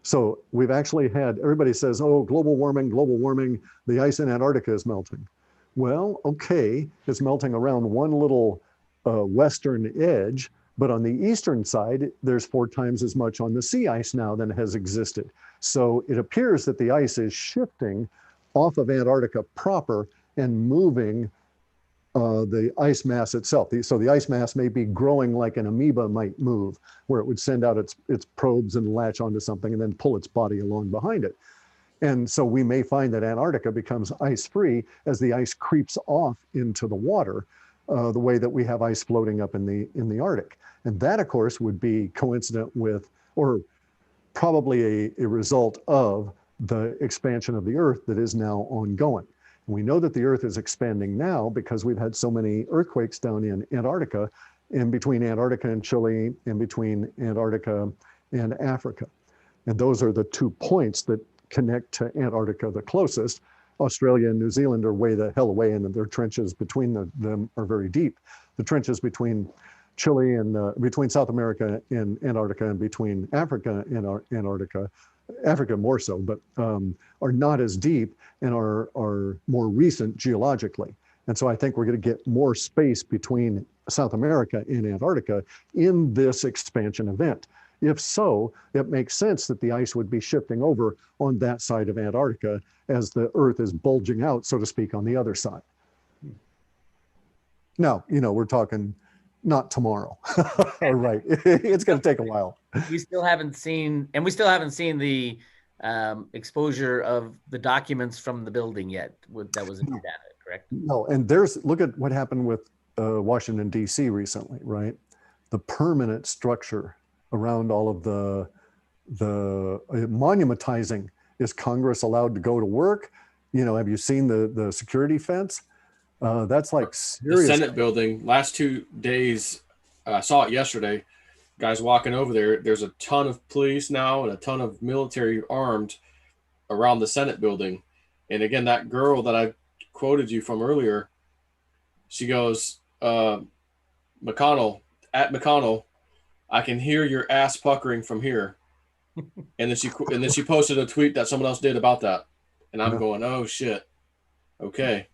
So we've actually had, everybody says, oh, global warming, the ice in Antarctica is melting. Well, okay, it's melting around one little western edge, but on the eastern side, there's 4 times as much on the sea ice now than has existed. So it appears that the ice is shifting off of Antarctica proper and moving the ice mass itself. So the ice mass may be growing like an amoeba might move, where it would send out its probes and latch onto something and then pull its body along behind it. And so we may find that Antarctica becomes ice-free as the ice creeps off into the water, the way that we have ice floating up in the Arctic. And that, of course, would be coincident with, or probably a result of, the expansion of the Earth that is now ongoing. And we know that the Earth is expanding now because we've had so many earthquakes down in Antarctica, in between Antarctica and Chile, in between Antarctica and Africa. And those are the 2 points that connect to Antarctica the closest. Australia and New Zealand are way the hell away, and their trenches between them are very deep. The trenches between Chile and between South America and Antarctica, and between Africa and Antarctica Africa more so, but are not as deep and are more recent geologically. And so I think we're going to get more space between South America and Antarctica in this expansion event. If so, it makes sense that the ice would be shifting over on that side of Antarctica as the Earth is bulging out, so to speak, on the other side. Now, we're talking not tomorrow. All right. It's going to take a while. We still haven't seen the exposure of the documents from the building yet. That was in the data, correct? No, and look at what happened with Washington, D.C. recently, right? The permanent structure around all of the monumentizing. Is Congress allowed to go to work? Have you seen the security fence? That's like serious. The Senate building, last 2 days, I saw it yesterday. Guys walking over there. There's a ton of police now and a ton of military armed around the Senate building. And again, that girl that I quoted you from earlier, she goes, McConnell, I can hear your ass puckering from here. And then she posted a tweet that someone else did about that. And I'm going, oh shit. Okay.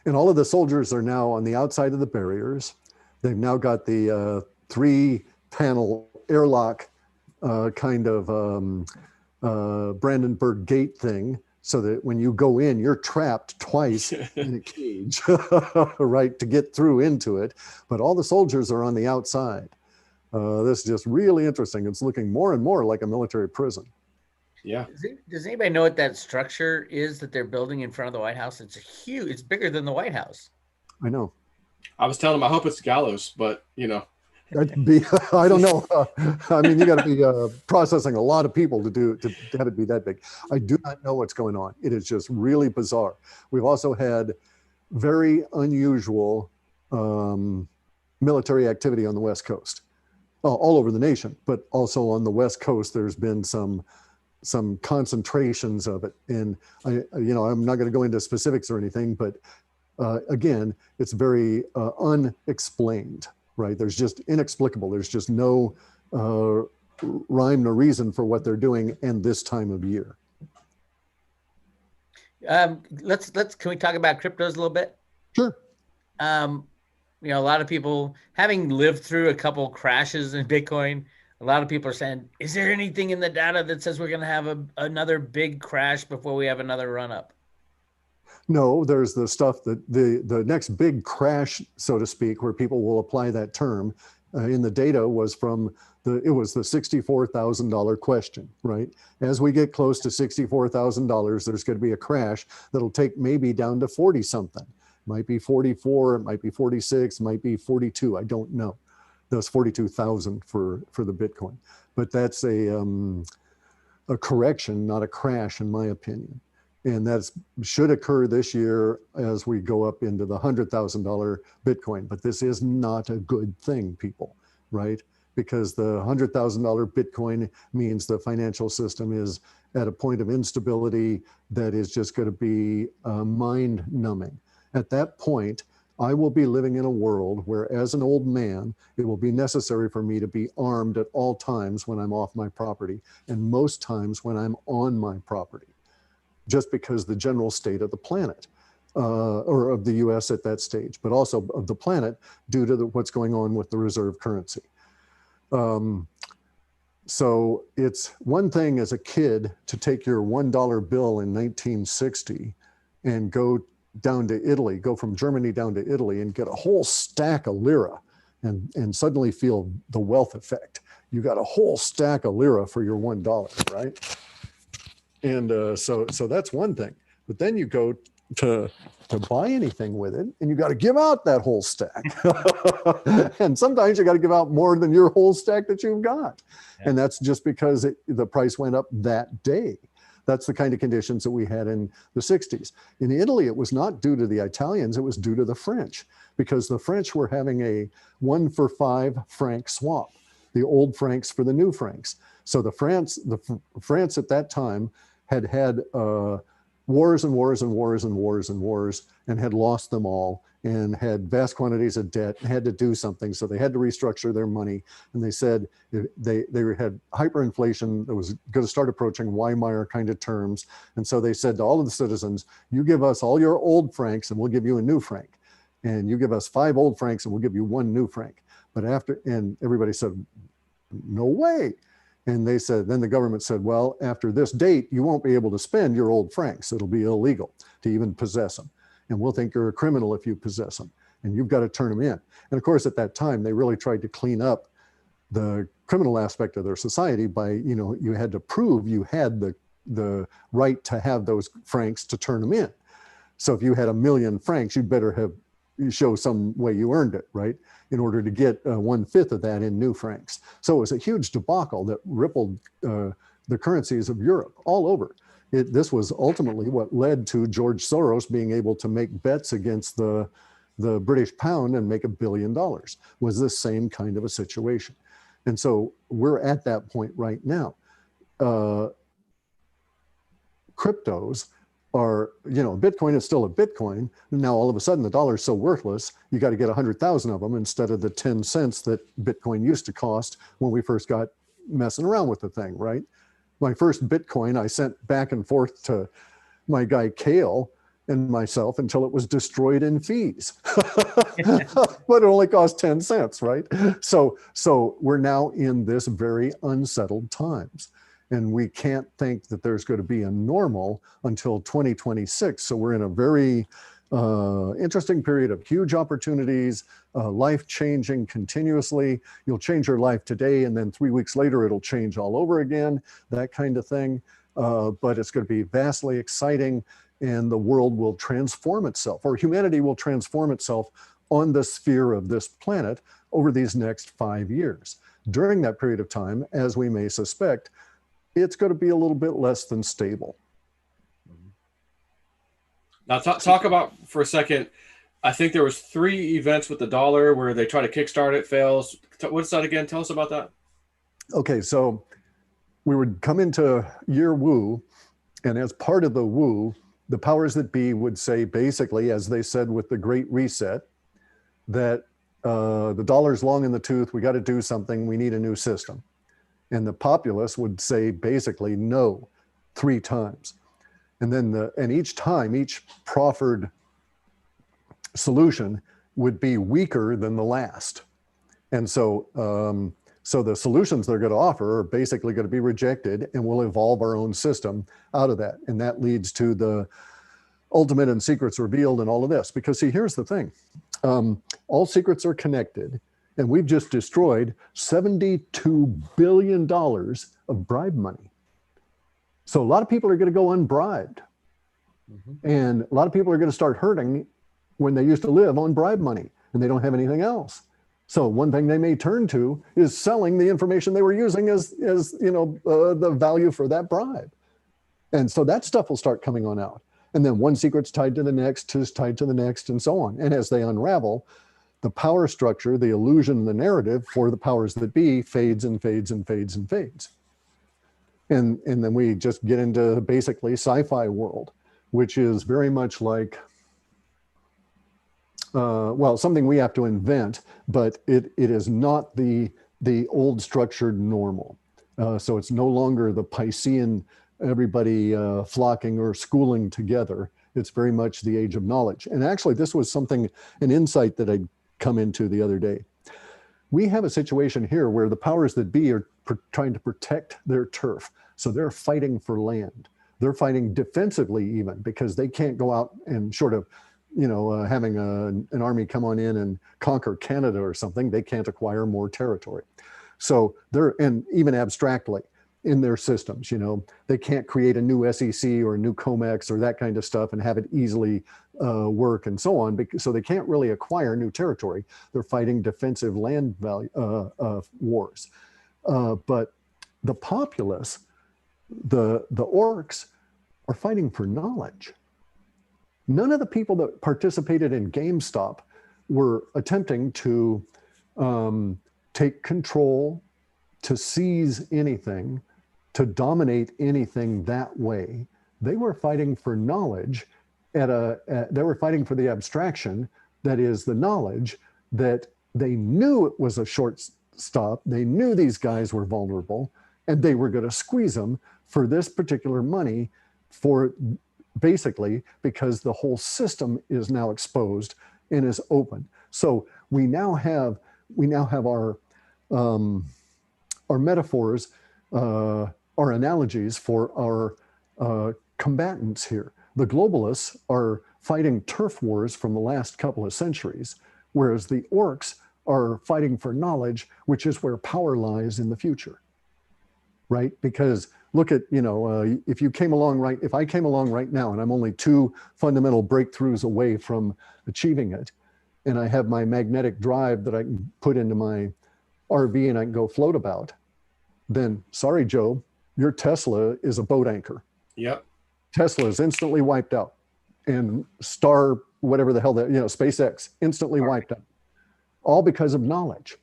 And all of the soldiers are now on the outside of the barriers. They've now got the 3-panel airlock kind of Brandenburg Gate thing, so that when you go in, you're trapped twice in a cage, right, to get through into it. But all the soldiers are on the outside. This is just really interesting. It's looking more and more like a military prison. Yeah. Does anybody know what that structure is that they're building in front of the White House? It's huge. It's bigger than the White House. I know. I was telling them, I hope it's gallows, but That'd be, I don't know. I mean, you got to be processing a lot of people to have it be that big. I do not know what's going on. It is just really bizarre. We've also had very unusual military activity on the West Coast, all over the nation, but also on the West Coast. There's been some concentrations of it, and I'm not going to go into specifics or anything, but again, it's very unexplained. Right? There's just inexplicable. There's just no rhyme nor reason for what they're doing in this time of year. Can we talk about cryptos a little bit? Sure. A lot of people, having lived through a couple crashes in Bitcoin, a lot of people are saying, is there anything in the data that says we're going to have another big crash before we have another run up? No, there's the stuff that the next big crash, so to speak, where people will apply that term in the data was from the $64,000 question, right? As we get close to $64,000, there's going to be a crash that'll take maybe down to 40 something. Might be 44, it might be 46, might be 42. I don't know. That's 42,000 for the Bitcoin, but that's a correction, not a crash, in my opinion. And that should occur this year as we go up into the $100,000 Bitcoin. But this is not a good thing, people, right? Because the $100,000 Bitcoin means the financial system is at a point of instability that is just going to be mind numbing. At that point, I will be living in a world where, as an old man, it will be necessary for me to be armed at all times when I'm off my property, and most times when I'm on my property, just because the general state of the planet, or of the US at that stage, but also of the planet due to what's going on with the reserve currency. So it's one thing as a kid to take your $1 bill in 1960 and go down to Italy, go from Germany down to Italy and get a whole stack of lira and suddenly feel the wealth effect. You got a whole stack of lira for your $1, right? And so that's one thing. But then you go to buy anything with it, and you got to give out that whole stack. And sometimes you got to give out more than your whole stack that you've got. Yeah. And that's just because the price went up that day. That's the kind of conditions that we had in the 60s. In Italy, it was not due to the Italians, it was due to the French, because the French were having a 1-for-5 franc swap, the old francs for the new francs. So the France at that time had wars and wars and wars and wars and wars, and had lost them all, and had vast quantities of debt, and had to do something. So they had to restructure their money. And they said they had hyperinflation that was going to start approaching Weimar kind of terms. And so they said to all of the citizens, you give us all your old francs and we'll give you a new franc. And you give us 5 old francs and we'll give you 1 new franc. But and everybody said, no way. And they said, then the government said, well, after this date, you won't be able to spend your old francs. It'll be illegal to even possess them. And we'll think you're a criminal if you possess them. And you've got to turn them in. And of course, at that time, they really tried to clean up the criminal aspect of their society by, you had to prove you had the right to have those francs to turn them in. So if you had 1,000,000 francs, you'd better show some way you earned it, right? In order to get 1/5 of that in new francs. So it was a huge debacle that rippled the currencies of Europe all over. This was ultimately what led to George Soros being able to make bets against the British pound and make $1 billion, was this same kind of a situation. And so we're at that point right now. Cryptos are, Bitcoin is still a Bitcoin. Now, all of a sudden, the dollar is so worthless, you got to get 100,000 of them instead of the 10 cents that Bitcoin used to cost when we first got messing around with the thing, right? My first Bitcoin, I sent back and forth to my guy, Kale, and myself until it was destroyed in fees. But it only cost 10 cents, right? So we're now in this very unsettled times. And we can't think that there's going to be a normal until 2026. So we're in a very interesting period of huge opportunities, life-changing continuously. You'll change your life today, and then 3 weeks later, it'll change all over again, that kind of thing. But it's going to be vastly exciting, and the world will transform itself, or humanity will transform itself on the sphere of this planet over these next 5 years. During that period of time, as we may suspect, it's going to be a little bit less than stable. Now talk about for a second. I think there was 3 events with the dollar where they try to kickstart it, fails. What's that again? Tell us about that. Okay, so we would come into year Wu, and as part of the Wu, the powers that be would say basically, as they said with the Great Reset, that the dollar's long in the tooth, we got to do something, we need a new system. And the populace would say basically no 3 times. And then each time, each proffered solution would be weaker than the last. And so the solutions they're going to offer are basically going to be rejected, and we'll evolve our own system out of that. And that leads to the ultimate and secrets revealed and all of this. Because see, here's the thing. All secrets are connected. And we've just destroyed $72 billion of bribe money. So a lot of people are going to go unbribed. Mm-hmm. And a lot of people are going to start hurting when they used to live on bribe money and they don't have anything else. So one thing they may turn to is selling the information they were using as the value for that bribe. And so that stuff will start coming on out. And then one secret's tied to the next, is tied to the next, and so on. And as they unravel, the power structure, the illusion, the narrative for the powers that be fades and fades and fades and fades. And then we just get into basically sci-fi world, which is very much like, something we have to invent, but it is not the old structured normal. So it's no longer the Piscean, everybody flocking or schooling together. It's very much the age of knowledge. And actually, this was an insight that I'd come into the other day. We have a situation here where the powers that be are trying to protect their turf. So they're fighting for land. They're fighting defensively even, because they can't go out and short of, having an army come on in and conquer Canada or something, they can't acquire more territory. So and even abstractly in their systems, they can't create a new SEC or a new COMEX or that kind of stuff and have it easily work and so on. So they can't really acquire new territory. They're fighting defensive land wars. But the populace, the orcs, are fighting for knowledge. None of the people that participated in GameStop were attempting to take control, to seize anything, to dominate anything that way. They were fighting for knowledge they were fighting for the abstraction, that is the knowledge that they knew it was a short stop. They knew these guys were vulnerable and they were going to squeeze them for this particular money, for basically because the whole system is now exposed and is open. So we now have our metaphors, our analogies for our combatants here. The globalists are fighting turf wars from the last couple of centuries, whereas the orcs are fighting for knowledge, which is where power lies in the future, right? Because look at, if I came along right now and I'm only 2 fundamental breakthroughs away from achieving it, and I have my magnetic drive that I can put into my RV and I can go float about, then sorry, Joe, your Tesla is a boat anchor. Yep. Tesla is instantly wiped out, and Star, whatever the hell that, SpaceX, instantly wiped out, all because of knowledge.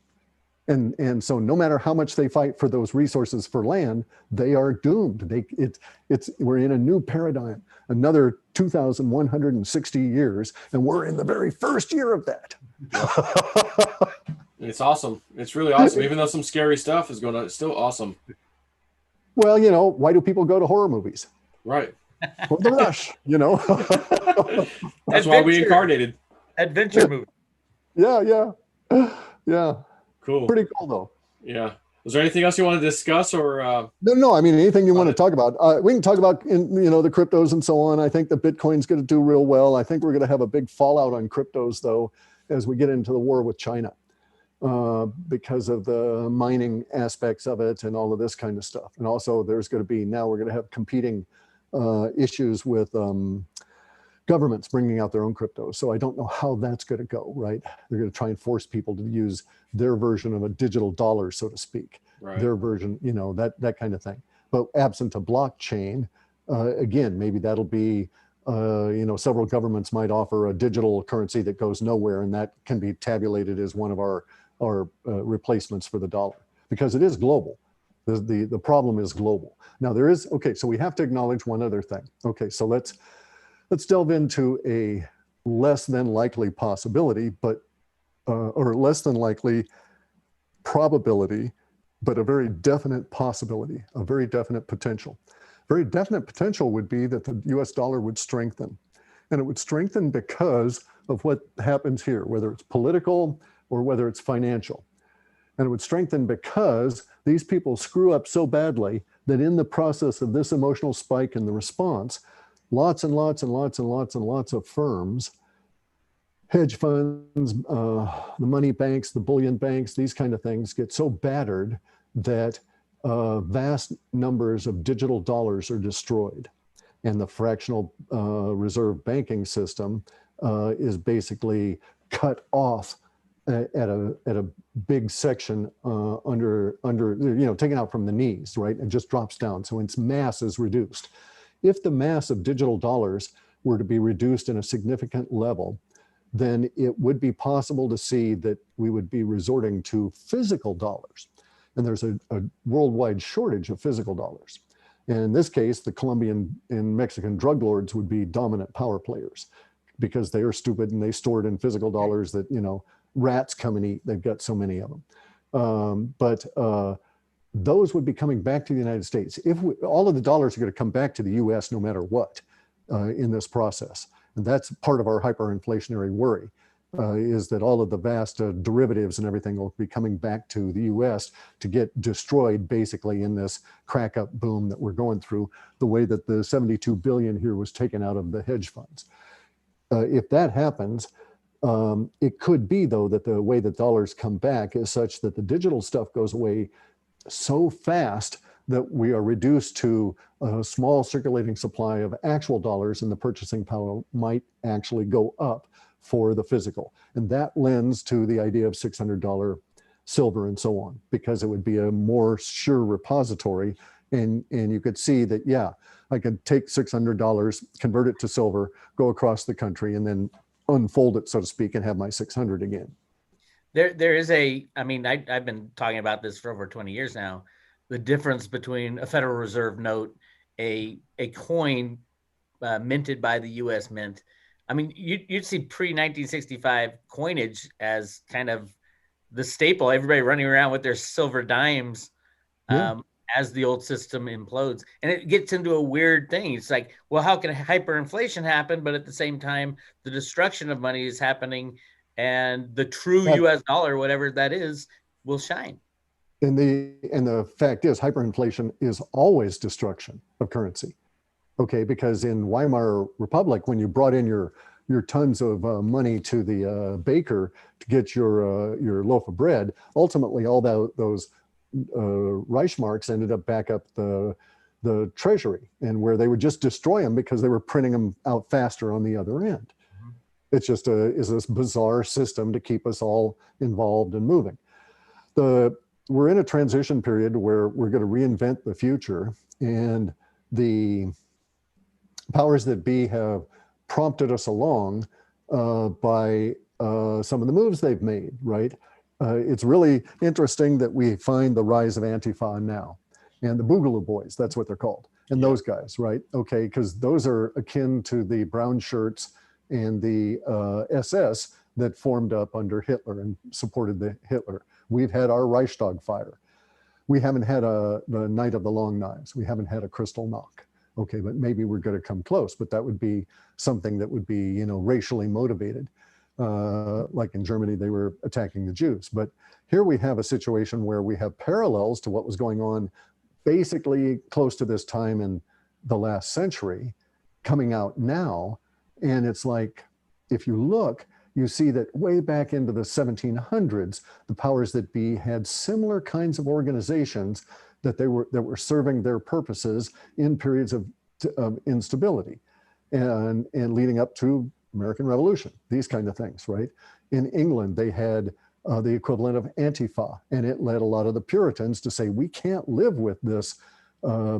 And so no matter how much they fight for those resources for land, they are doomed. We're in a new paradigm, another 2,160 years, and we're in the very first year of that. It's awesome. It's really awesome. Even though some scary stuff is going on, it's still awesome. Well, why do people go to horror movies? Right. For the rush, That's why we incarnated. Adventure movie. Yeah. Cool. Pretty cool though. Yeah. Is there anything else you want to discuss, or? No. I mean, anything you want to talk about. We can talk about, the cryptos and so on. I think that Bitcoin's going to do real well. I think we're going to have a big fallout on cryptos though, as we get into the war with China, because of the mining aspects of it and all of this kind of stuff. And also we're going to have competing issues with governments bringing out their own cryptos. So I don't know how that's going to go, right? They're going to try and force people to use their version of a digital dollar, so to speak, right. Their version, that kind of thing. But absent a blockchain, again, maybe that'll be, several governments might offer a digital currency that goes nowhere, and that can be tabulated as one of our replacements for the dollar, because it is global. The problem is global. Now so we have to acknowledge one other thing. Okay, so let's delve into a less than likely possibility, or less than likely probability, but a very definite possibility, a very definite potential. Very definite potential would be that the US dollar would strengthen. And it would strengthen because of what happens here, whether it's political or whether it's financial. And it would strengthen because these people screw up so badly that in the process of this emotional spike and the response, lots and lots and lots and lots and lots of firms, hedge funds, the money banks, the bullion banks, these kind of things get so battered that vast numbers of digital dollars are destroyed. And the fractional reserve banking system is basically cut off at a big section under taken out from the knees, right? And just drops down. So its mass is reduced. If the mass of digital dollars were to be reduced in a significant level, then it would be possible to see that we would be resorting to physical dollars. And there's a worldwide shortage of physical dollars. And in this case, the Colombian and Mexican drug lords would be dominant power players because they are stupid and they store it in physical dollars that, rats come and eat. They've got so many of them. But those would be coming back to the United States. All of the dollars are going to come back to the US no matter what in this process. And that's part of our hyperinflationary worry, is that all of the vast derivatives and everything will be coming back to the US to get destroyed basically in this crack up boom that we're going through, the way that the 72 billion here was taken out of the hedge funds. If that happens, it could be though that the way that dollars come back is such that the digital stuff goes away so fast that we are reduced to a small circulating supply of actual dollars, and the purchasing power might actually go up for the physical. And that lends to the idea of $600 silver and so on, because it would be a more sure repository. And you could see that, yeah, I could take $600, convert it to silver, go across the country, and then unfold it, so to speak, and have my 600 again. There is I've been talking about this for over 20 years now. The difference between a Federal Reserve note, a coin minted by the U.S. Mint. I mean, you'd see pre-1965 coinage as kind of the staple. Everybody running around with their silver dimes as the old system implodes. And it gets into a weird thing. It's like, well, how can hyperinflation happen? But at the same time, the destruction of money is happening, and the true U.S. dollar, whatever that is, will shine. And the fact is, hyperinflation is always destruction of currency. Okay, because in Weimar Republic, when you brought in your tons of money to the baker to get your loaf of bread, ultimately all those Reichsmarks ended up back up the treasury, and where they would just destroy them because they were printing them out faster on the other end. Mm-hmm. It's just is this bizarre system to keep us all involved and moving. We're in a transition period where we're going to reinvent the future, and the powers that be have prompted us along by some of the moves they've made, right? It's really interesting that we find the rise of Antifa now, and the Boogaloo Boys, that's what they're called, and those guys, right? Okay, because those are akin to the brown shirts and the SS that formed up under Hitler and supported the Hitler. We've had our Reichstag fire. We haven't had the Night of the Long Knives. We haven't had a Kristallnacht. Okay, but maybe we're going to come close, but that would be something that would be, racially motivated. Like in Germany, they were attacking the Jews. But here we have a situation where we have parallels to what was going on basically close to this time in the last century coming out now. And it's like, if you look, you see that way back into the 1700s, the powers that be had similar kinds of organizations that were serving their purposes in periods of instability and leading up to American Revolution, these kind of things, right? In England, they had the equivalent of Antifa, and it led a lot of the Puritans to say, we can't live with this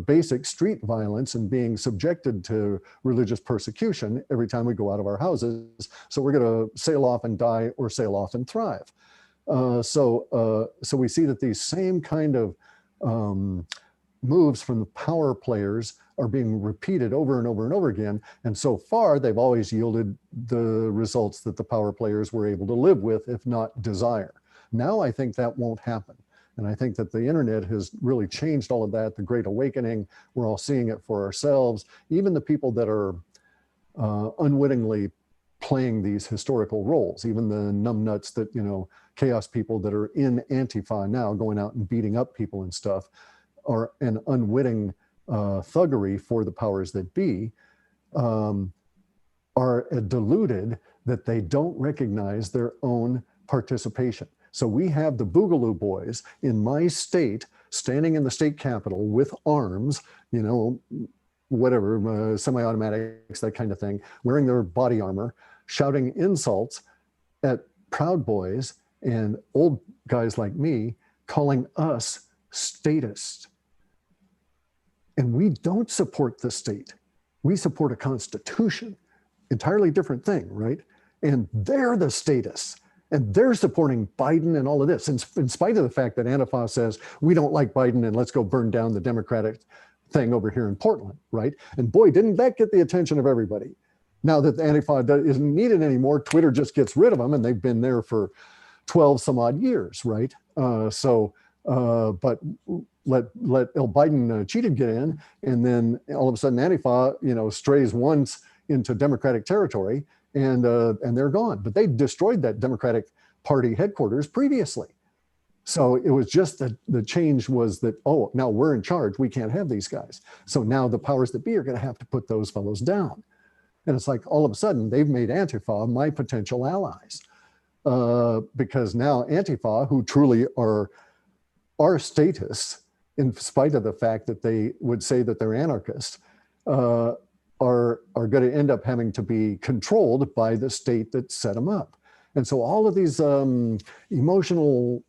basic street violence and being subjected to religious persecution every time we go out of our houses. So we're going to sail off and die or sail off and thrive. So we see that these same kind of moves from the power players are being repeated over and over and over again. And so far, they've always yielded the results that the power players were able to live with, if not desire. Now, I think that won't happen. And I think that the internet has really changed all of that. The Great Awakening, we're all seeing it for ourselves. Even the people that are unwittingly playing these historical roles, even the numbnuts that, chaos people that are in Antifa now going out and beating up people and stuff are an unwitting thuggery for the powers that be, are deluded that they don't recognize their own participation. So we have the Boogaloo Boys in my state standing in the state capitol with arms, whatever, semi-automatics, that kind of thing, wearing their body armor, shouting insults at Proud Boys and old guys like me, calling us statists. And we don't support the state. We support a constitution, entirely different thing, right? And they're the statists. And they're supporting Biden and all of this, in spite of the fact that Antifa says, we don't like Biden and let's go burn down the Democratic thing over here in Portland, right? And boy, didn't that get the attention of everybody. Now that the Antifa isn't needed anymore, Twitter just gets rid of them, and they've been there for 12 some odd years, right? But let Biden cheated get in, and then all of a sudden Antifa, strays once into Democratic territory, and they're gone. But they destroyed that Democratic Party headquarters previously. So it was just that the change was that, oh, now we're in charge. We can't have these guys. So now the powers that be are going to have to put those fellows down. And it's like all of a sudden they've made Antifa my potential allies, because now Antifa, who truly are statists, in spite of the fact that they would say that they're anarchists, are going to end up having to be controlled by the state that set them up. And so all of these emotional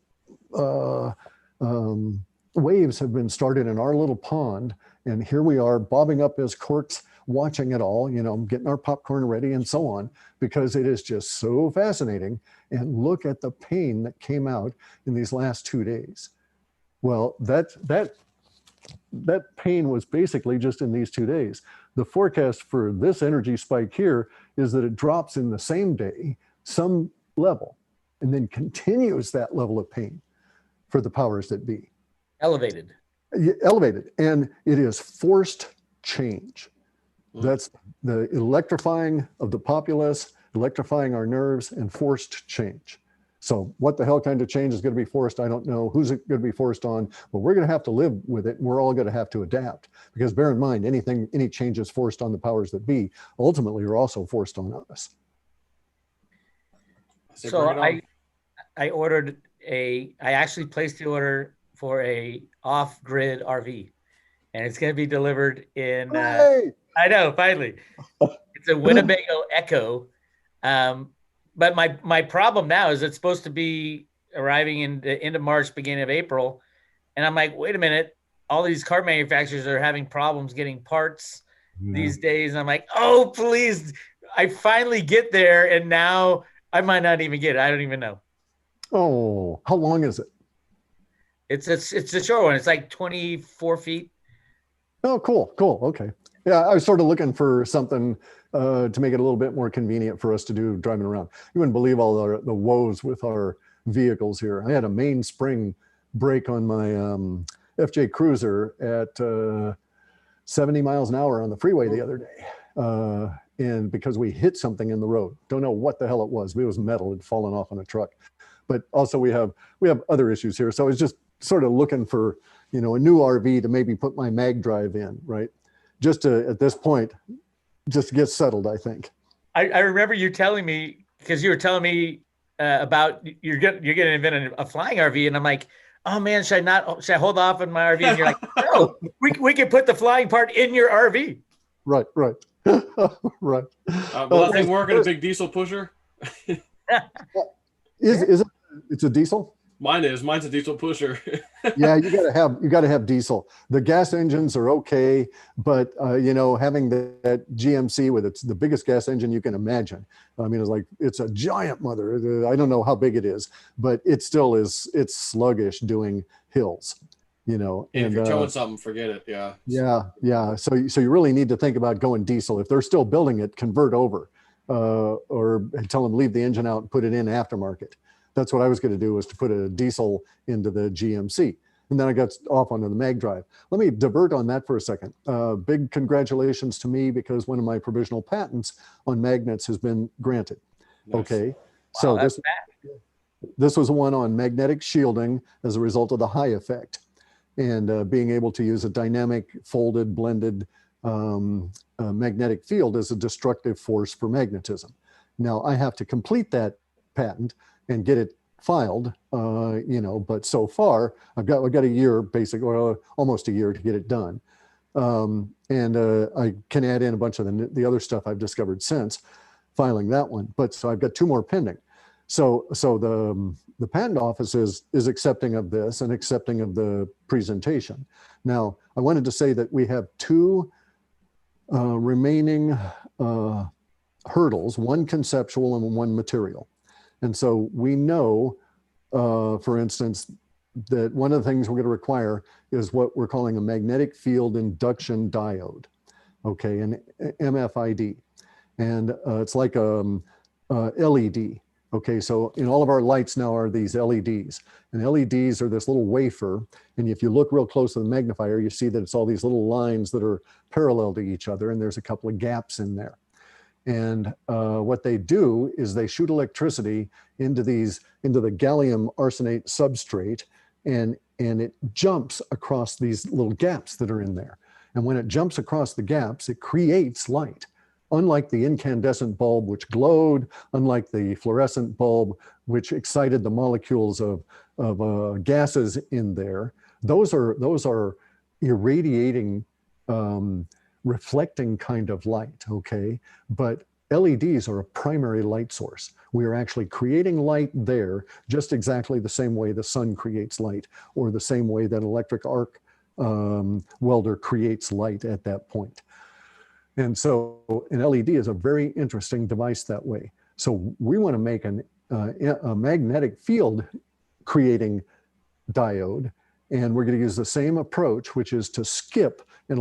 waves have been started in our little pond. And here we are bobbing up as corks, watching it all, getting our popcorn ready and so on, because it is just so fascinating. And look at the pain that came out in these last 2 days. Well, that that pain was basically just in these 2 days. The forecast for this energy spike here is that it drops in the same day, some level, and then continues that level of pain for the powers that be. Elevated. Elevated, and it is forced change. That's the electrifying of the populace, electrifying our nerves, and forced change. So what the hell kind of change is going to be forced? I don't know. Who's it going to be forced on? But we're going to have to live with it. We're all going to have to adapt, because bear in mind, any changes forced on the powers that be ultimately are also forced on us. So I ordered I actually placed the order for a off-grid RV, and it's going to be delivered in, Hey! I know, finally. It's a Winnebago Echo. But my problem now is it's supposed to be arriving in the end of March, beginning of April. And I'm like, wait a minute, all these car manufacturers are having problems getting parts these days. And I'm like, oh, please, I finally get there. And now I might not even get it. I don't even know. Oh, how long is it? It's a short one. It's like 24 feet. Oh, cool. Okay. Yeah, I was sort of looking for something to make it a little bit more convenient for us to do driving around. You wouldn't believe all the woes with our vehicles here. I had a mainspring break on my FJ Cruiser at 70 miles an hour on the freeway the other day. And because we hit something in the road, don't know what the hell it was. It was metal, had fallen off on a truck. But also we have other issues here. So I was just sort of looking for, a new RV to maybe put my mag drive in, right? Just to, at this point, just to get settled, I think. I remember you telling me, because you were telling me about you're going to invent a flying RV, and I'm like, oh man, should I hold off on my RV? And you're like, no, we can put the flying part in your RV. Right. Right. Will that thing work in a big diesel pusher? Is it? It's a diesel. Mine's a diesel pusher. Yeah, you gotta have diesel. The gas engines are okay, but having that GMC with it's the biggest gas engine you can imagine. I mean, it's a giant mother. I don't know how big it is, but it still is. It's sluggish doing hills. And if you're towing something, forget it. Yeah. Yeah. So you really need to think about going diesel. If they're still building it, convert over, or tell them leave the engine out and put it in aftermarket. That's what I was going to do, was to put a diesel into the GMC. And then I got off onto the mag drive. Let me divert on that for a second. Big congratulations to me, because one of my provisional patents on magnets has been granted. Nice. Okay. Wow, so this was one on magnetic shielding as a result of the high effect, and being able to use a dynamic folded blended magnetic field as a destructive force for magnetism. Now I have to complete that patent and get it filed, but so far I've got a year, basically, or almost a year to get it done. I can add in a bunch of the other stuff I've discovered since filing that one. But so I've got 2 more pending. So the patent office is accepting of this and accepting of the presentation. Now, I wanted to say that we have 2 remaining hurdles, one conceptual and one material. And so we know, for instance, that one of the things we're going to require is what we're calling a magnetic field induction diode, okay, an MFID. And it's like a LED. Okay, so in all of our lights now are these LEDs, and LEDs are this little wafer. And if you look real close to the magnifier, you see that it's all these little lines that are parallel to each other, and there's a couple of gaps in there. And what they do is they shoot electricity into the gallium arsenate substrate, and it jumps across these little gaps that are in there. And when it jumps across the gaps, it creates light. Unlike the incandescent bulb, which glowed, unlike the fluorescent bulb, which excited the molecules of gases in there, those are irradiating, reflecting kind of light, okay? But LEDs are a primary light source. We are actually creating light there just exactly the same way the sun creates light, or the same way that an electric arc welder creates light at that point. And so an LED is a very interesting device that way. So we want to make a magnetic field creating diode And we're going to use the same approach, which is to skip an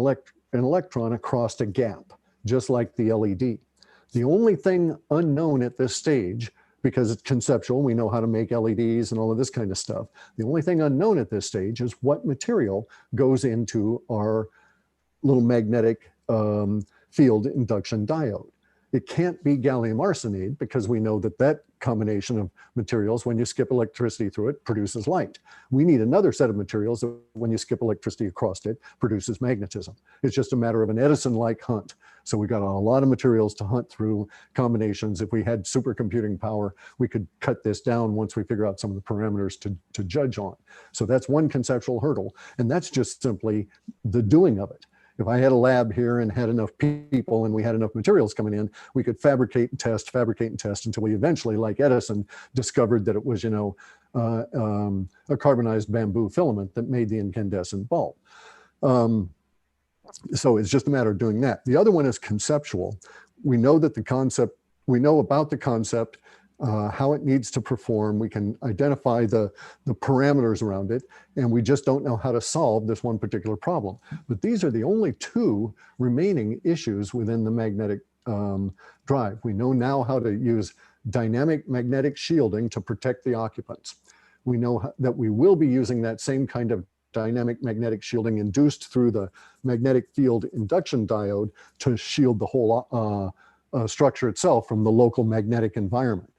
electron across a gap, just like the LED. The only thing unknown at this stage, because it's conceptual, we know how to make LEDs and all of this kind of stuff. The only thing unknown at this stage is what material goes into our little magnetic field induction diode. It can't be gallium arsenide, because we know that that combination of materials, when you skip electricity through it, produces light. We need another set of materials that when you skip electricity across it, produces magnetism. It's just a matter of an Edison-like hunt. So we got a lot of materials to hunt through combinations. If we had supercomputing power, we could cut this down once we figure out some of the parameters to judge on. So that's one conceptual hurdle. And that's just simply the doing of it. If I had a lab here and had enough people and we had enough materials coming in, we could fabricate and test until we eventually, like Edison, discovered that it was, a carbonized bamboo filament that made the incandescent bulb. So it's just a matter of doing that. The other one is conceptual. We know that we know about the concept, how it needs to perform. We can identify the parameters around it, and we just don't know how to solve this one particular problem. But these are the only two remaining issues within the magnetic drive. We know now how to use dynamic magnetic shielding to protect the occupants. We know that we will be using that same kind of dynamic magnetic shielding induced through the magnetic field induction diode to shield the whole structure itself from the local magnetic environment.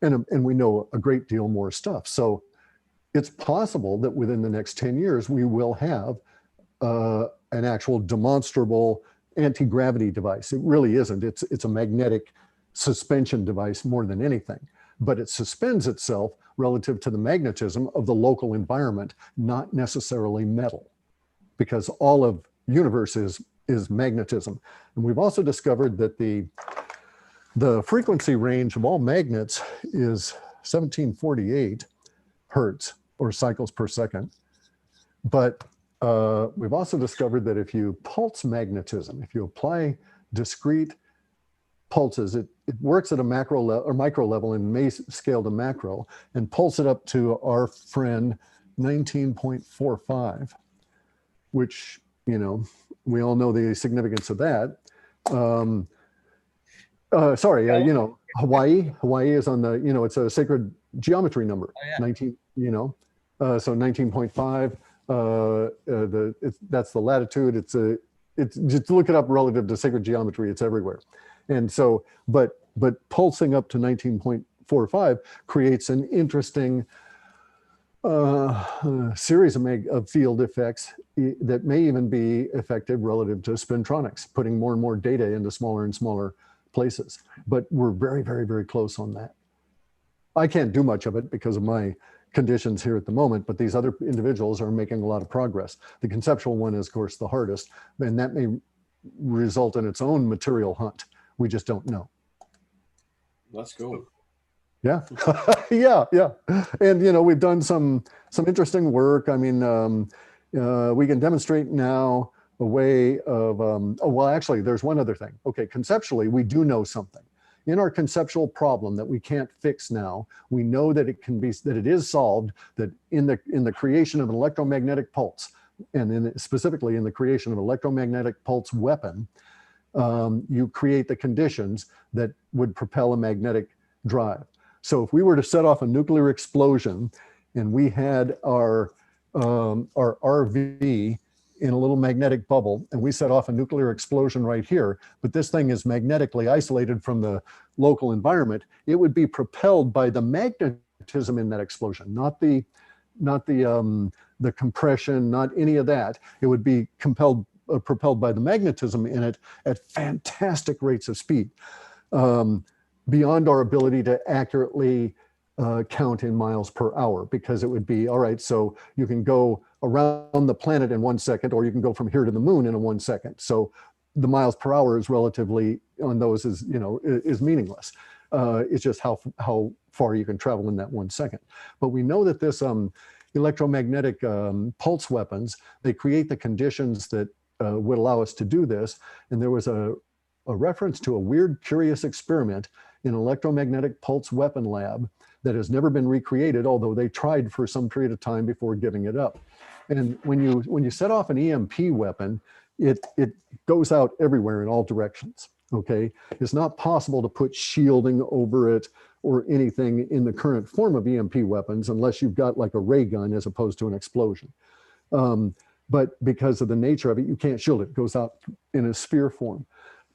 And we know a great deal more stuff. So it's possible that within the next 10 years, we will have an actual demonstrable anti-gravity device. It really isn't. It's a magnetic suspension device more than anything, but it suspends itself relative to the magnetism of the local environment, not necessarily metal, because all of universe is magnetism. And we've also discovered that the frequency range of all magnets is 1748 hertz, or cycles per second. But we've also discovered that if you pulse magnetism, if you apply discrete pulses, it works at a macro or micro level and may scale to macro, and pulse it up to our friend 19.45, which, we all know the significance of that. Hawaii is on the, it's a sacred geometry number. Oh, yeah. 19, so 19.5, that's the latitude. It's just look it up relative to sacred geometry. It's everywhere. And so, but pulsing up to 19.45 creates an interesting series of field effects that may even be effective relative to spintronics, putting more and more data into smaller and smaller places. But we're very, very, very close on that. I can't do much of it because of my conditions here at the moment, but these other individuals are making a lot of progress. The conceptual one is, of course, the hardest, and that may result in its own material hunt. We just don't know. That's cool. Yeah, yeah. And, we've done some interesting work. I mean, we can demonstrate now a way of, actually, there's one other thing. Okay, conceptually, we do know something. In our conceptual problem that we can't fix now, we know that it is solved, that in the creation of an electromagnetic pulse, and specifically in the creation of an electromagnetic pulse weapon, you create the conditions that would propel a magnetic drive. So if we were to set off a nuclear explosion and we had our RV in a little magnetic bubble, and we set off a nuclear explosion right here, but this thing is magnetically isolated from the local environment, it would be propelled by the magnetism in that explosion, not the compression, not any of that. It would be propelled by the magnetism in it at fantastic rates of speed, beyond our ability to accurately count in miles per hour, because it would be, all right, so you can go around the planet in 1 second, or you can go from here to the moon in 1 second. So the miles per hour is relatively on those is meaningless. It's just how far you can travel in that 1 second. But we know that this electromagnetic pulse weapons, they create the conditions that would allow us to do this. And there was a reference to a weird, curious experiment in an electromagnetic pulse weapon lab that has never been recreated, although they tried for some period of time before giving it up. And when you set off an EMP weapon, it goes out everywhere in all directions. Okay, it's not possible to put shielding over it or anything in the current form of EMP weapons unless you've got like a ray gun as opposed to an explosion. But because of the nature of it, you can't shield it. It goes out in a sphere form.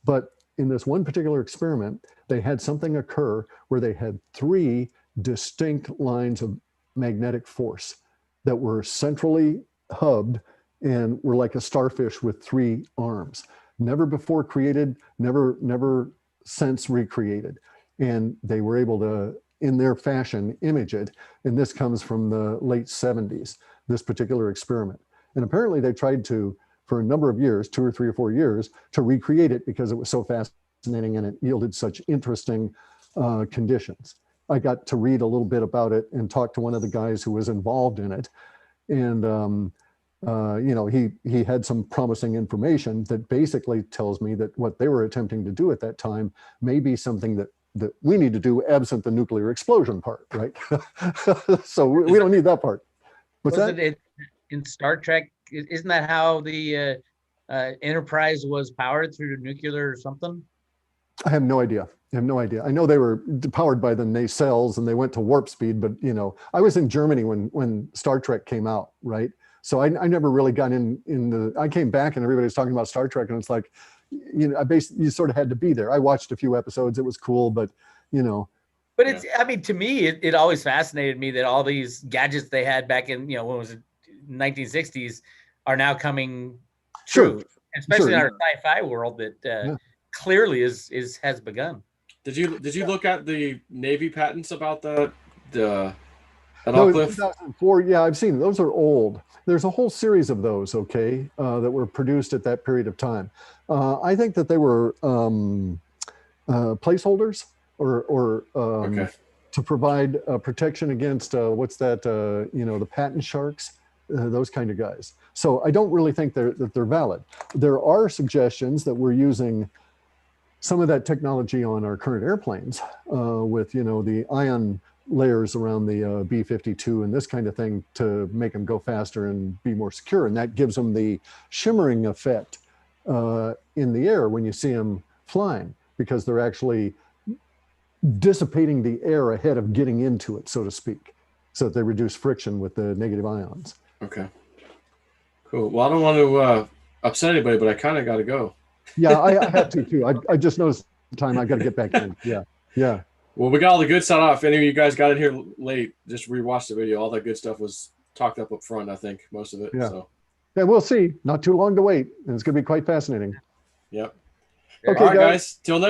But in this one particular experiment, they had something occur where they had 3 distinct lines of magnetic force that were centrally hubbed and were like a starfish with 3 arms. Never before created, never since recreated. And they were able to, in their fashion, image it. And this comes from the late 70s, this particular experiment. And apparently they tried to, for a number of years, 2 or 3 or 4 years, to recreate it because it was so fascinating and it yielded such interesting conditions. I got to read a little bit about it and talk to one of the guys who was involved in it. And, you know, he had some promising information that basically tells me that what they were attempting to do at that time may be something that we need to do absent the nuclear explosion part, right? So we don't need that part. What's that? In Star Trek, isn't that how the Enterprise was powered through nuclear or something? I have no idea. I know they were powered by the nacelles and they went to warp speed, but you know, I was in Germany when Star Trek came out, right? So I never really got in the. I came back and everybody was talking about Star Trek, and it's like, you know, you sort of had to be there. I watched a few episodes; it was cool, but you know. But it's, I mean, to me, it always fascinated me that all these gadgets they had back in, you know, when was it, 1960s, are now coming true, especially in our sci-fi world that clearly has begun. Did you look at the Navy patents about the No, 2004, yeah, I've seen those are old. There's a whole series of those, okay, that were produced at that period of time. I think that they were placeholders or to provide protection against what's that? You know, the patent sharks, those kind of guys. So I don't really think that they're valid. There are suggestions that we're using some of that technology on our current airplanes with, you know, the ion layers around the B-52 and this kind of thing to make them go faster and be more secure. And that gives them the shimmering effect in the air when you see them flying, because they're actually dissipating the air ahead of getting into it, so to speak, so that they reduce friction with the negative ions. Okay. Cool. Well, I don't want to upset anybody, but I kind of got to go. Yeah, I have to too. I just noticed the time. I got to get back in. Yeah. Well, we got all the good stuff off. If any of you guys got in here late, just rewatch the video. All that good stuff was talked up front, I think, most of it. Yeah. So. Yeah, we'll see. Not too long to wait. And it's going to be quite fascinating. Yep. Okay, all right, guys. Till next